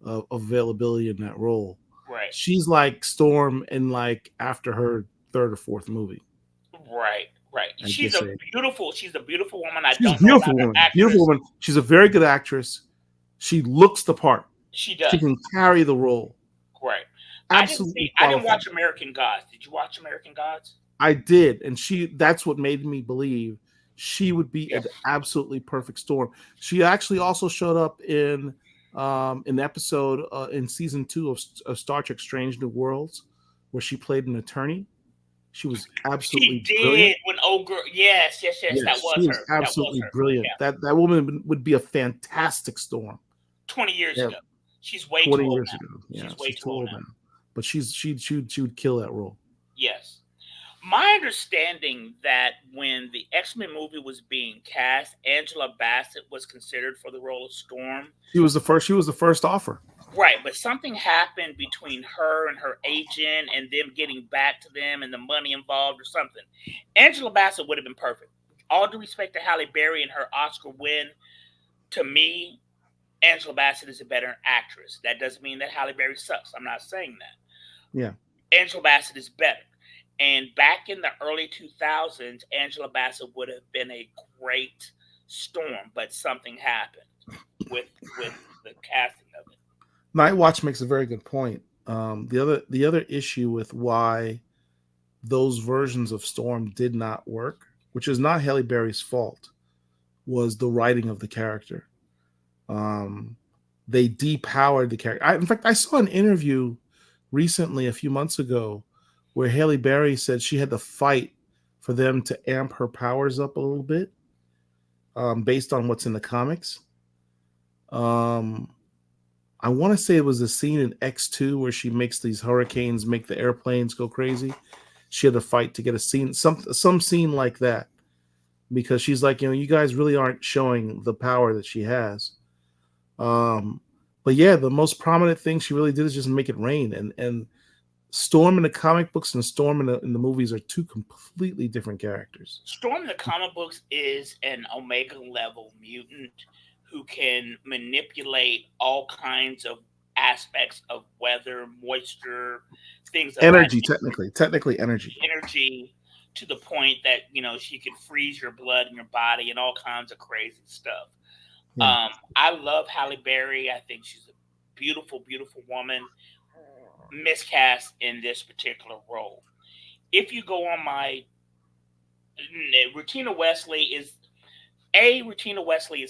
of availability in that role. Right. She's like Storm in after her third or fourth movie. Right. She's a beautiful woman. She's a beautiful woman. She's a very good actress. She looks the part. She does. She can carry the role. Right. Absolutely. I didn't watch American Gods. Did you watch American Gods? I did, and that's what made me believe she would be an absolutely perfect Storm. She actually also showed up in an episode in season 2 of Star Trek: Strange New Worlds, where she played an attorney. She was absolutely brilliant. When old girl, yes, that was her. Absolutely brilliant. Yeah. That woman would be a fantastic Storm. 20 years ago, she's way 20 years ago. Yeah, she's way too old now. But she would kill that role. Yes. My understanding that when the X-Men movie was being cast, Angela Bassett was considered for the role of Storm. She was the first offer. Right, but something happened between her and her agent and them getting back to them and the money involved or something. Angela Bassett would have been perfect. all due respect to Halle Berry and her Oscar win, to me, Angela Bassett is a better actress. That doesn't mean that Halle Berry sucks. I'm not saying that. Yeah. Angela Bassett is better. And back in the early 2000s, Angela Bassett would have been a great Storm, but something happened with the casting of it. Night Watch makes a very good point. The other issue with why those versions of Storm did not work, which is not Halle Berry's fault, was the writing of the character. They depowered the character. In fact, I saw an interview recently, a few months ago, where Halle Berry said she had to fight for them to amp her powers up a little bit, based on what's in the comics. I want to say it was a scene in X2 where she makes these hurricanes make the airplanes go crazy. She had to fight to get a scene, some scene like that, because she's like, you guys really aren't showing the power that she has. But yeah, the most prominent thing she really did is just make it rain. And Storm in the comic books and Storm in the movies are two completely different characters. Storm in the comic books is an Omega level mutant who can manipulate all kinds of aspects of weather, moisture, things. Energy, technically energy. Energy to the point that, she can freeze your blood in your body and all kinds of crazy stuff. Yeah. I love Halle Berry. I think she's a beautiful, beautiful woman. Miscast in this particular role. If you go on my Rutina Wesley is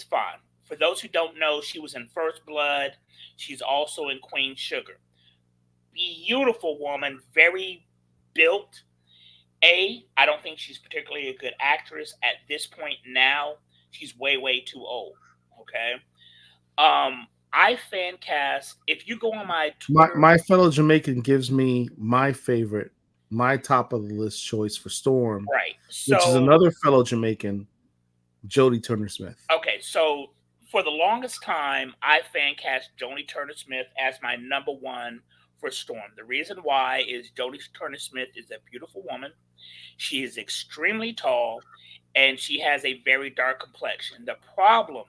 fine. For those who don't know, she was in First Blood. She's also in Queen Sugar. Beautiful woman, very built. I don't think she's particularly a good actress at this point now. She's way, way too old. Okay. I fan cast. If you go on my Twitter, my fellow Jamaican gives me my favorite, my top of the list choice for Storm, right? Which is another fellow Jamaican, Jodie Turner-Smith. Okay, so for the longest time, I fan cast Jodie Turner-Smith as my number one for Storm. The reason why is Jodie Turner-Smith is a beautiful woman. She is extremely tall, and she has a very dark complexion. The problem.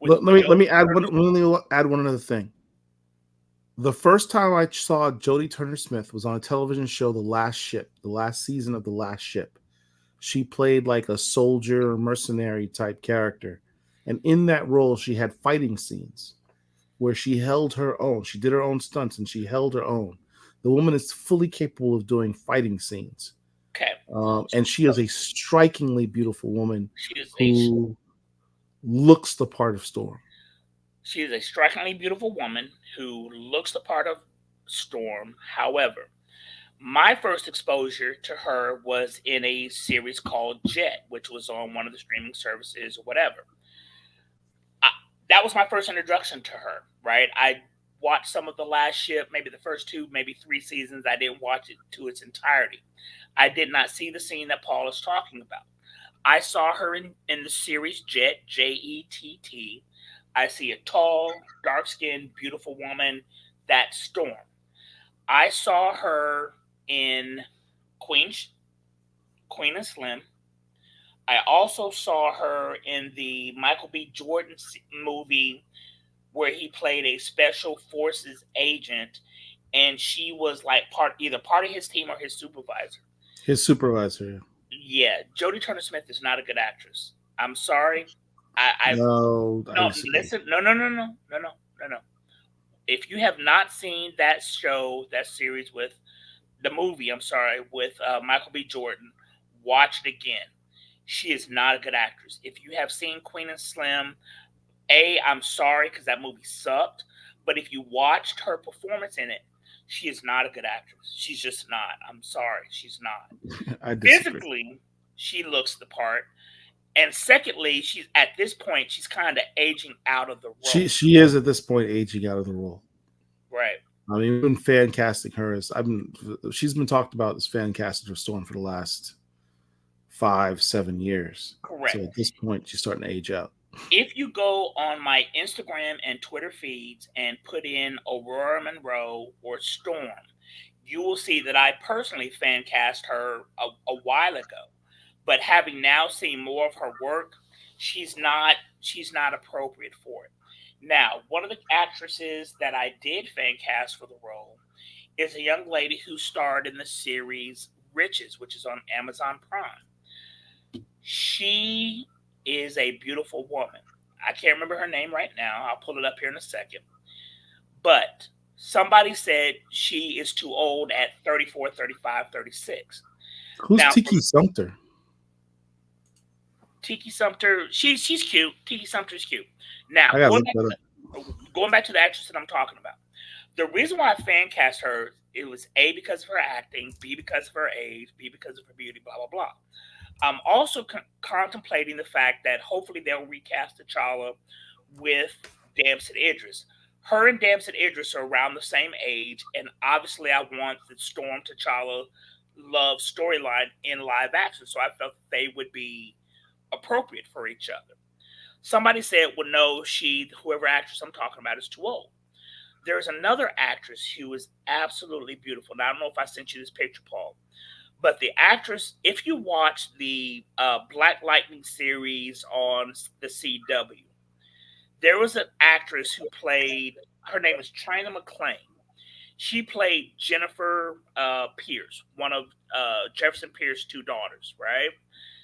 Let me add one other thing. The first time I saw Jodie Turner-Smith was on a television show, The Last Ship, the last season of The Last Ship. She played like a soldier or mercenary type character. And in that role, she had fighting scenes where she held her own. She did her own stunts and she held her own. The woman is fully capable of doing fighting scenes. Okay. And she is a strikingly beautiful woman who looks the part of Storm. She is a strikingly beautiful woman who looks the part of Storm. However, my first exposure to her was in a series called Jet, which was on one of the streaming services or whatever. That was my first introduction to her, right? I watched some of The Last Ship, maybe the first 2, maybe 3 seasons. I didn't watch it to its entirety. I did not see the scene that Paul is talking about. I saw her in the series Jet, Jett. I see a tall, dark-skinned, beautiful woman. That's Storm. I saw her in Queen and Slim. I also saw her in the Michael B. Jordan movie where he played a special forces agent, and she was like either part of his team or his supervisor. His supervisor. Yeah, Jodie Turner-Smith is not a good actress. I'm sorry. No. Listen. No. If you have not seen that series with Michael B. Jordan, watch it again. She is not a good actress. If you have seen Queen and Slim, I'm sorry because that movie sucked. But if you watched her performance in it, she is not a good actress. She's just not. I'm sorry. She's not. Physically, she looks the part. And secondly, she's at this point, she's kind of aging out of the role. She is at this point aging out of the role. Right. I mean, we've been fan casting her she's been talked about as fan casting for Storm for the last 5-7 years. Correct. So at this point, she's starting to age out. If you go on my Instagram and Twitter feeds and put in Aurora Monroe or Storm, you will see that I personally fan cast her a while ago. But having now seen more of her work, she's not appropriate for it. Now, one of the actresses that I did fan cast for the role is a young lady who starred in the series Riches, which is on Amazon Prime. She is a beautiful woman. I can't remember her name right now. I'll pull it up here in a second. But somebody said she is too old at 34, 35, 36. Who's Tiki Sumter? Tiki Sumter, she's cute. Tiki Sumter's cute. Now, I gotta look that up. Going back to the actress that I'm talking about. The reason why I fan cast her, it was A, because of her acting, B, because of her age, B, because of her beauty, blah, blah, blah. I'm also contemplating the fact that hopefully they'll recast T'Challa with Damson Idris. Her and Damson Idris are around the same age, and obviously I want the Storm T'Challa love storyline in live action, so I felt they would be appropriate for each other. Somebody said, well, no, whoever actress I'm talking about is too old. There's another actress who is absolutely beautiful. Now, I don't know if I sent you this picture, Paul, but the actress, if you watch the Black Lightning series on the CW, there was an actress who played, her name is China McClain. She played Jennifer Pierce, one of Jefferson Pierce's two daughters, right?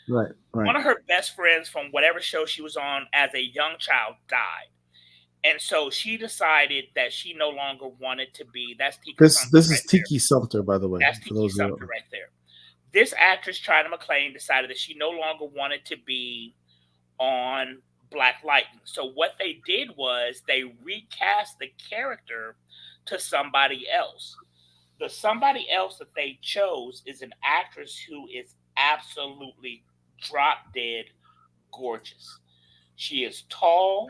Right. One of her best friends from whatever show she was on as a young child died. And so she decided that she no longer wanted to be. That's Tiki Sumter. This is Tiki Sumter, by the way. That's Tiki Sumter right there. This actress, China McClain, decided that she no longer wanted to be on Black Lightning. So what they did was they recast the character to somebody else. The somebody else that they chose is an actress who is absolutely drop dead gorgeous. She is tall,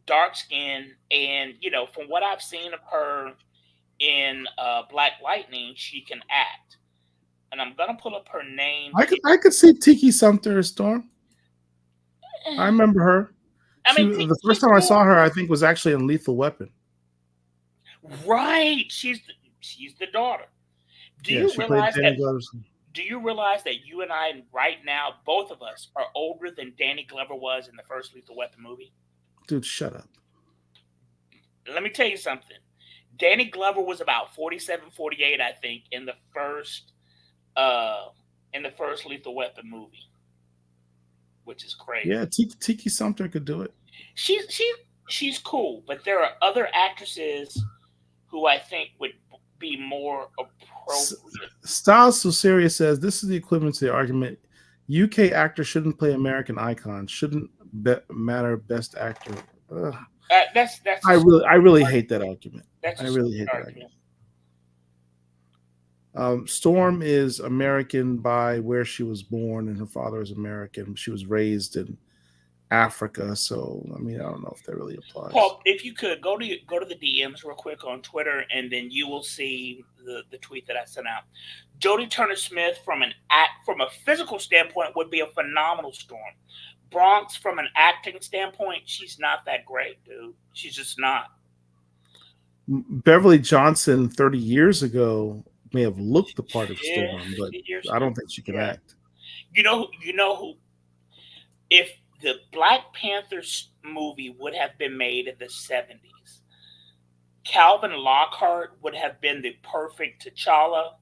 dark skinned, and from what I've seen of her in Black Lightning, she can act. And I'm gonna pull up her name. I could see Tiki Sumter Storm. I remember her. The first time I saw her, I think, was actually in Lethal Weapon. Right, she's the daughter. Do you realize that you and I right now, both of us, are older than Danny Glover was in the first Lethal Weapon movie? Dude, shut up. Let me tell you something. Danny Glover was about 47, 48, I think, in the first Lethal Weapon movie, which is crazy. Yeah, Tiki Sumter could do it. She's cool, but there are other actresses who I think would be more appropriate. Styles Suseria says this is the equivalent to the argument: UK actor shouldn't play American icon. Shouldn't matter best actor. That's I really hate that argument. That's I really hate that argument. Storm is American by where she was born, and her father is American. She was raised in Africa, so I don't know if that really applies. Paul, if you could go to the DMs real quick on Twitter, and then you will see the tweet that I sent out. Jodie Turner-Smith, from a physical standpoint, would be a phenomenal Storm. Bronx, from an acting standpoint, she's not that great, dude. She's just not. Beverly Johnson 30 years ago may have looked the part of Storm, but I don't think she could act. You know who? If the Black Panther movie would have been made in the 70s, Calvin Lockhart would have been the perfect T'Challa.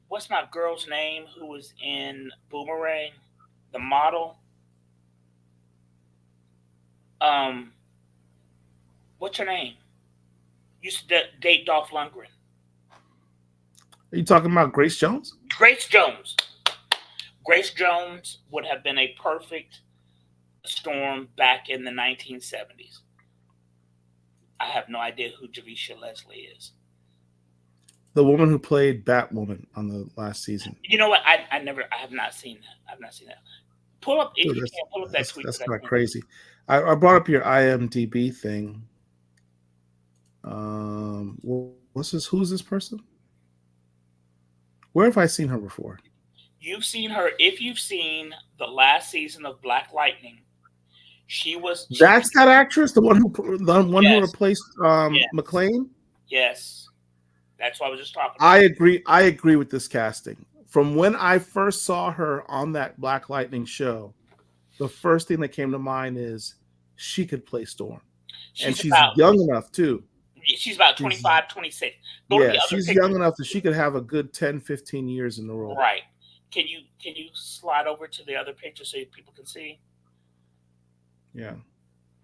What's my girl's name who was in Boomerang? The model. What's her name? Used to date Dolph Lundgren. Are you talking about Grace Jones? Grace Jones. Grace Jones would have been a perfect Storm back in the 1970s. I have no idea who Javicia Leslie is. The woman who played Batwoman on the last season. You know what? I have not seen that. I've not seen that. Pull up if you can. Pull up that tweet. That's kind of crazy. I brought up your IMDb thing. What's this? Who's this person? Where have I seen her before? You've seen her. If you've seen the last season of Black Lightning, That's that actress, the one who replaced McClane. Yes, that's what I was just talking about. I agree with this casting from when I first saw her on that Black Lightning show, the first thing that came to mind is she could play Storm. And she's young enough too. She's about 25, 26. She's young enough that she could have a good 10, 15 years in the role. Right. Can you slide over to the other picture so people can see? Yeah.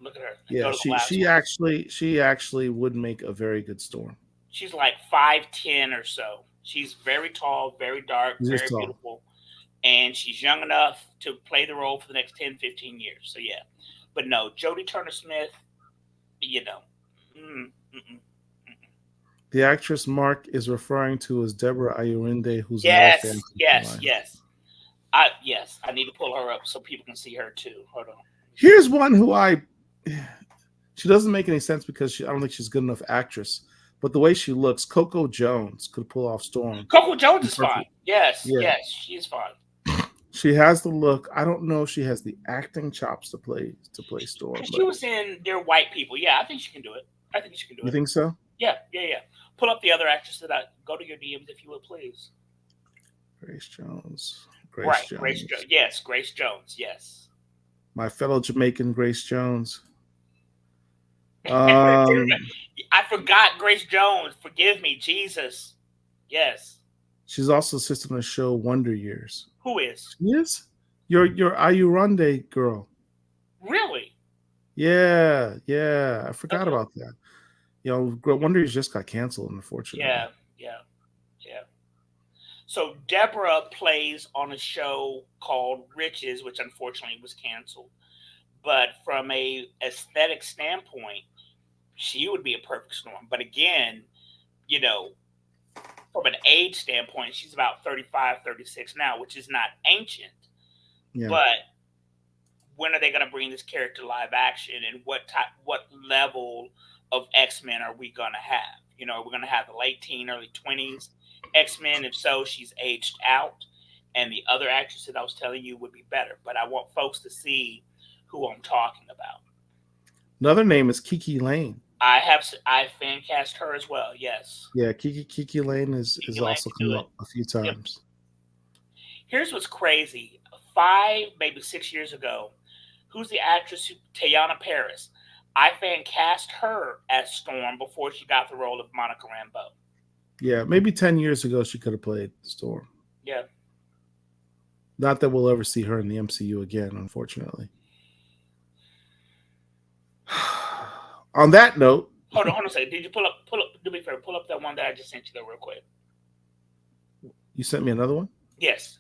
Look at her. Yeah, she actually would make a very good Storm. She's like 5'10" or so. She's very tall, very dark, very beautiful. And she's young enough to play the role for the next 10, 15 years. So yeah. But no, Jodie Turner-Smith, you know. The actress Marc is referring to as Deborah Ayurinde, who's yes. I need to pull her up so people can see her too. Hold on. Here's one who she doesn't make any sense because I don't think she's a good enough actress. But the way she looks, Coco Jones could pull off Storm. Coco Jones is fine. Yes, she's fine. She has the look. I don't know if she has the acting chops to play Storm. She was in Dear White People. Yeah, I think she can do it. You think so? Yeah. Pull up the other actress that go to your DMs if you would, please. Grace Jones. Grace Jones. Yes, Grace Jones. Yes. My fellow Jamaican Grace Jones. I forgot Grace Jones. Forgive me, Jesus. Yes. She's also assisted on the show Wonder Years. Who is? She is? Your Ayurande girl. Really? Yeah. I forgot about that. Wonder Years just got canceled, unfortunately. Yeah. So Deborah plays on a show called Riches, which unfortunately was canceled. But from a aesthetic standpoint, she would be a perfect Storm. But again, from an age standpoint, she's about 35, 36 now, which is not ancient. Yeah. But when are they going to bring this character live action, and what level of X-Men are we going to have? Are we going to have the late teen, early 20s X-Men? If so, she's aged out. And the other actress that I was telling you would be better. But I want folks to see who I'm talking about. Another name is Kiki Lane. I fan cast her as well. Yes. Yeah, Kiki Lane is also come up a few times. Yep. Here's what's crazy: 5, maybe 6 years ago, who's the actress Teyana Paris? I fan cast her as Storm before she got the role of Monica Rambeau. Yeah, maybe 10 years ago she could have played Storm. Yeah. Not that we'll ever see her in the MCU again, unfortunately. On that note, hold on a second. Did you pull up? Do me a favor. Pull up that one that I just sent you there real quick. You sent me another one? Yes.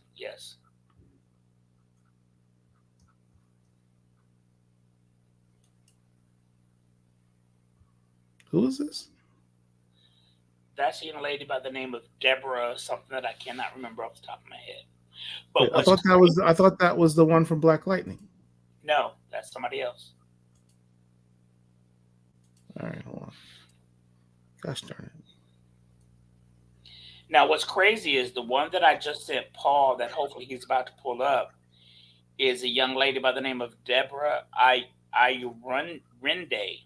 Who is this? That's a young lady by the name of Deborah, something that I cannot remember off the top of my head. But I thought that was the one from Black Lightning. No, that's somebody else. All right, hold on. Gosh darn it. Now, what's crazy is the one that I just sent Paul, that hopefully he's about to pull up, is a young lady by the name of Deborah Ayurinde.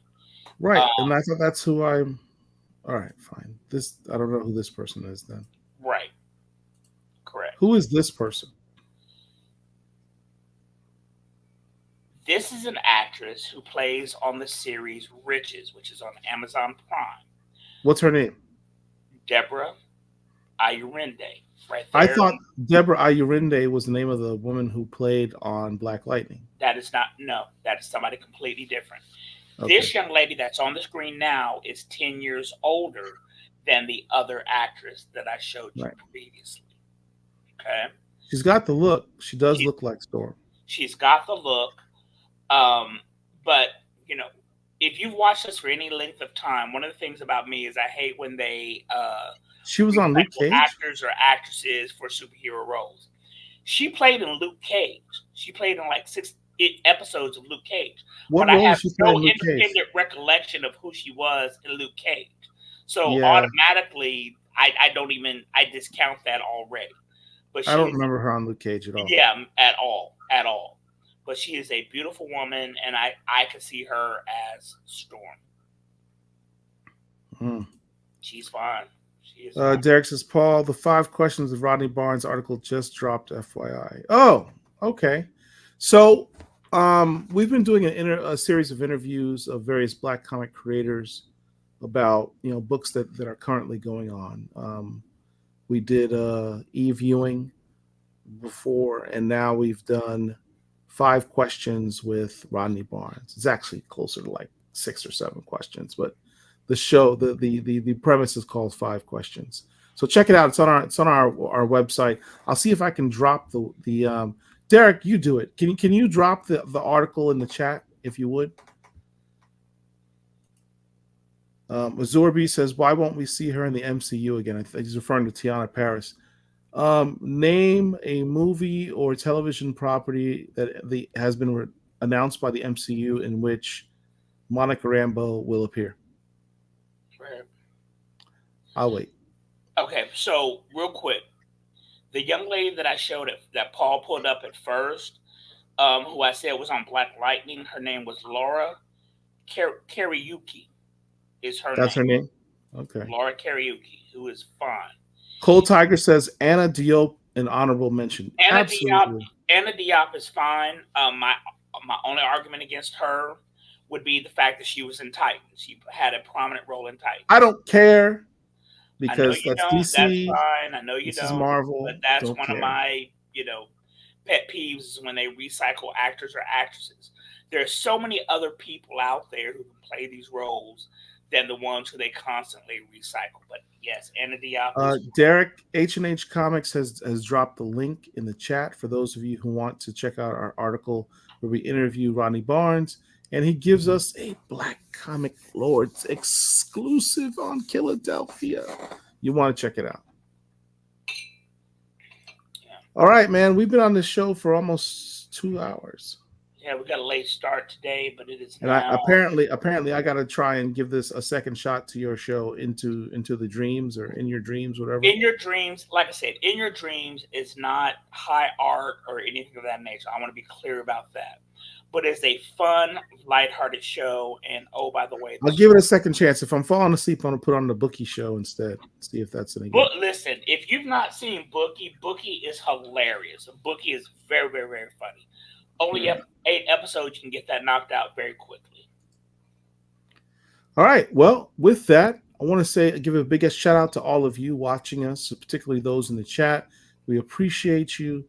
Right, and I thought that's who I'm. All right, fine. I don't know who this person is then. Right. Correct. Who is this person? This is an actress who plays on the series Riches, which is on Amazon Prime. What's her name? Deborah Ayurinde. Right there. I thought Deborah Ayurinde was the name of the woman who played on Black Lightning. That is somebody completely different. Okay. This young lady that's on the screen now is 10 years older than the other actress that I showed you previously. Okay. She's got the look. She does look like Storm. She's got the look. But if you've watched us for any length of time, one of the things about me is I hate when they she was on Luke Cage, actors or actresses for superhero roles. She played in Luke Cage. She played in like 6 episodes of Luke Cage. What but role I have she no Luke independent Cage? Recollection of who she was in Luke Cage. So automatically, I discount that already. But I don't remember her on Luke Cage at all. Yeah, at all. But she is a beautiful woman, and I could see her as Storm. She's fine. Derek says, Paul, the 5 questions of Rodney Barnes article just dropped, FYI. Oh, okay. So we've been doing a series of interviews of various Black comic creators about books that are currently going on. We did e-viewing before, and now we've done 5 questions with Rodney Barnes. It's actually closer to like 6 or 7 questions, but the show, the premise is called 5 questions. So check it out. It's on our website. I'll see if I can drop the Derek, you do it. Can you drop the article in the chat if you would? Azorbi says, why won't we see her in the MCU again? I think he's referring to Tiana Paris. Name a movie or television property that has been announced by the MCU in which Monica Rambeau will appear. Right. I'll wait. Okay, so real quick, the young lady that I showed that Paul pulled up at first, who I said was on Black Lightning, her name was Laura Kariuki. Is her That's name. her name? Okay. Laura Kariuki, who is fine. Cold Tiger says Anna Diop, an honorable mention. Absolutely. Anna Diop is fine. My only argument against her would be the fact that she was in Titans. She had a prominent role in Titans. I don't care because that's DC. That's fine. I know you this don't. Is Marvel. But that's don't one care. of my pet peeves is when they recycle actors or actresses. There are so many other people out there who can play these roles than the ones who they constantly recycle. But yes, Anna Diop. Derek, H&H Comics has dropped the link in the chat for those of you who want to check out our article where we interview Rodney Barnes, and he gives us a Black Comic Lords exclusive on Philadelphia. You want to check it out. Yeah. All right, man. We've been on this show for almost 2 hours. Yeah, we got a late start today, but it is and now. Apparently, I got to try and give this a second shot to your show, Into the Dreams, or In Your Dreams, whatever. In Your Dreams, like I said, In Your Dreams is not high art or anything of that nature. I want to be clear about that. But it's a fun, lighthearted show. And oh, by the way, I'll give it a second chance. If I'm falling asleep, I'm going to put on the Bookie show instead. See if that's any good. But listen, if you've not seen Bookie, Bookie is hilarious. Bookie is very, very, very funny. Only 8 episodes, you can get that knocked out very quickly. All right. Well, with that, I want to give a biggest shout out to all of you watching us, particularly those in the chat. We appreciate you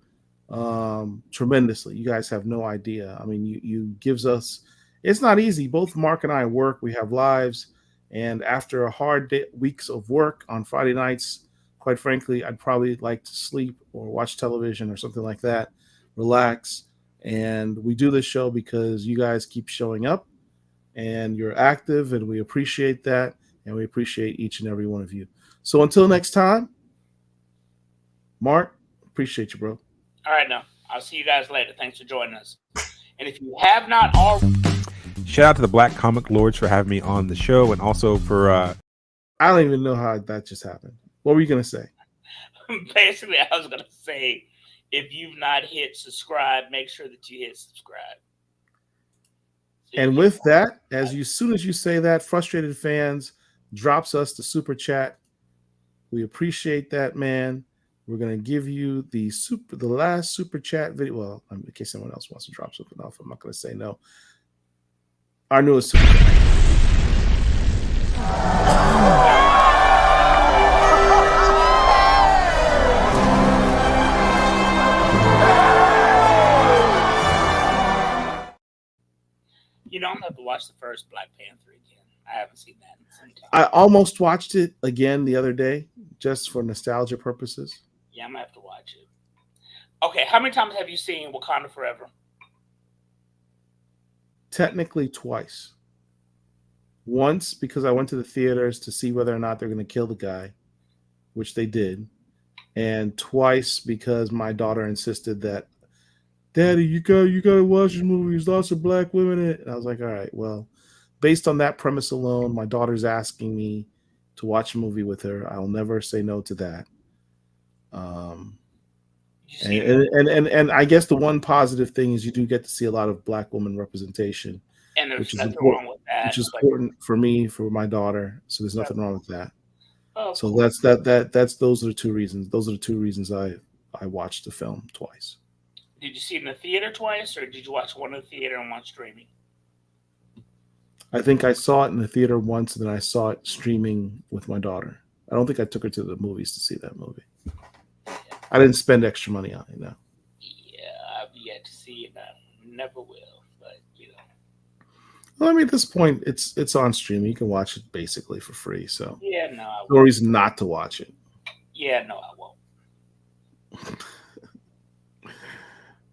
tremendously. You guys have no idea. I mean, you gives us. It's not easy. Both Mark and I work. We have lives, and after a hard weeks of work on Friday nights, quite frankly, I'd probably like to sleep or watch television or something like that, relax. And we do this show because you guys keep showing up and you're active, and we appreciate that. And we appreciate each and every one of you. So until next time, Mark, appreciate you, bro. All right, now. I'll see you guys later. Thanks for joining us. And if you have not already... Shout out to the Black Comic Lords for having me on the show, and also for... I don't even know how that just happened. What were you going to say? Basically, I was going to say... If you've not hit subscribe, make sure that you hit subscribe. And with that, soon as you say that, Frustrated Fans drops us the super chat. We appreciate that, man. We're gonna give you the last super chat video. Well, in case someone else wants to drop something off, I'm not gonna say no. Our newest super chat. You don't have to watch the first Black Panther again. I haven't seen that in some time. I almost watched it again the other day just for nostalgia purposes. Yeah, I'm gonna have to watch it. Okay, how many times have you seen Wakanda Forever? Technically twice. Once because I went to the theaters to see whether or not they're going to kill the guy, which they did. And twice because my daughter insisted that, Daddy, you gotta watch this movie. There's lots of black women in it. And I was like, all right, well, based on that premise alone, my daughter's asking me to watch a movie with her. I'll never say no to that. And I guess the one positive thing is you do get to see a lot of black woman representation, and there's which is nothing important, wrong with that. which is important for me, for my daughter. So there's nothing wrong with that. Oh, So that's those are the two reasons. Those are the two reasons I watched the film twice. Did you see it in the theater twice, or did you watch one in the theater and one streaming? I think I saw it in the theater once, and then I saw it streaming with my daughter. I don't think I took her to the movies to see that movie. I didn't spend extra money on it. No. Yeah, I've yet to see it. I never will, but you know. Well, I mean, at this point, it's on streaming. You can watch it basically for free. So Yeah, no, I won't. no reason not to watch it. Yeah, no, I won't.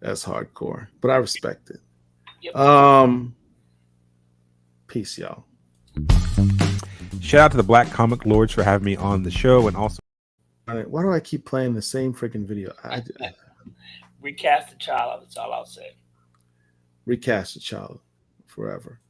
That's hardcore, but I respect it. Yep. Peace, y'all. Shout out to the Black Comic Lords for having me on the show, and also. All right, why do I keep playing the same freaking video? Recast the child. That's all I'll say. Recast the child forever.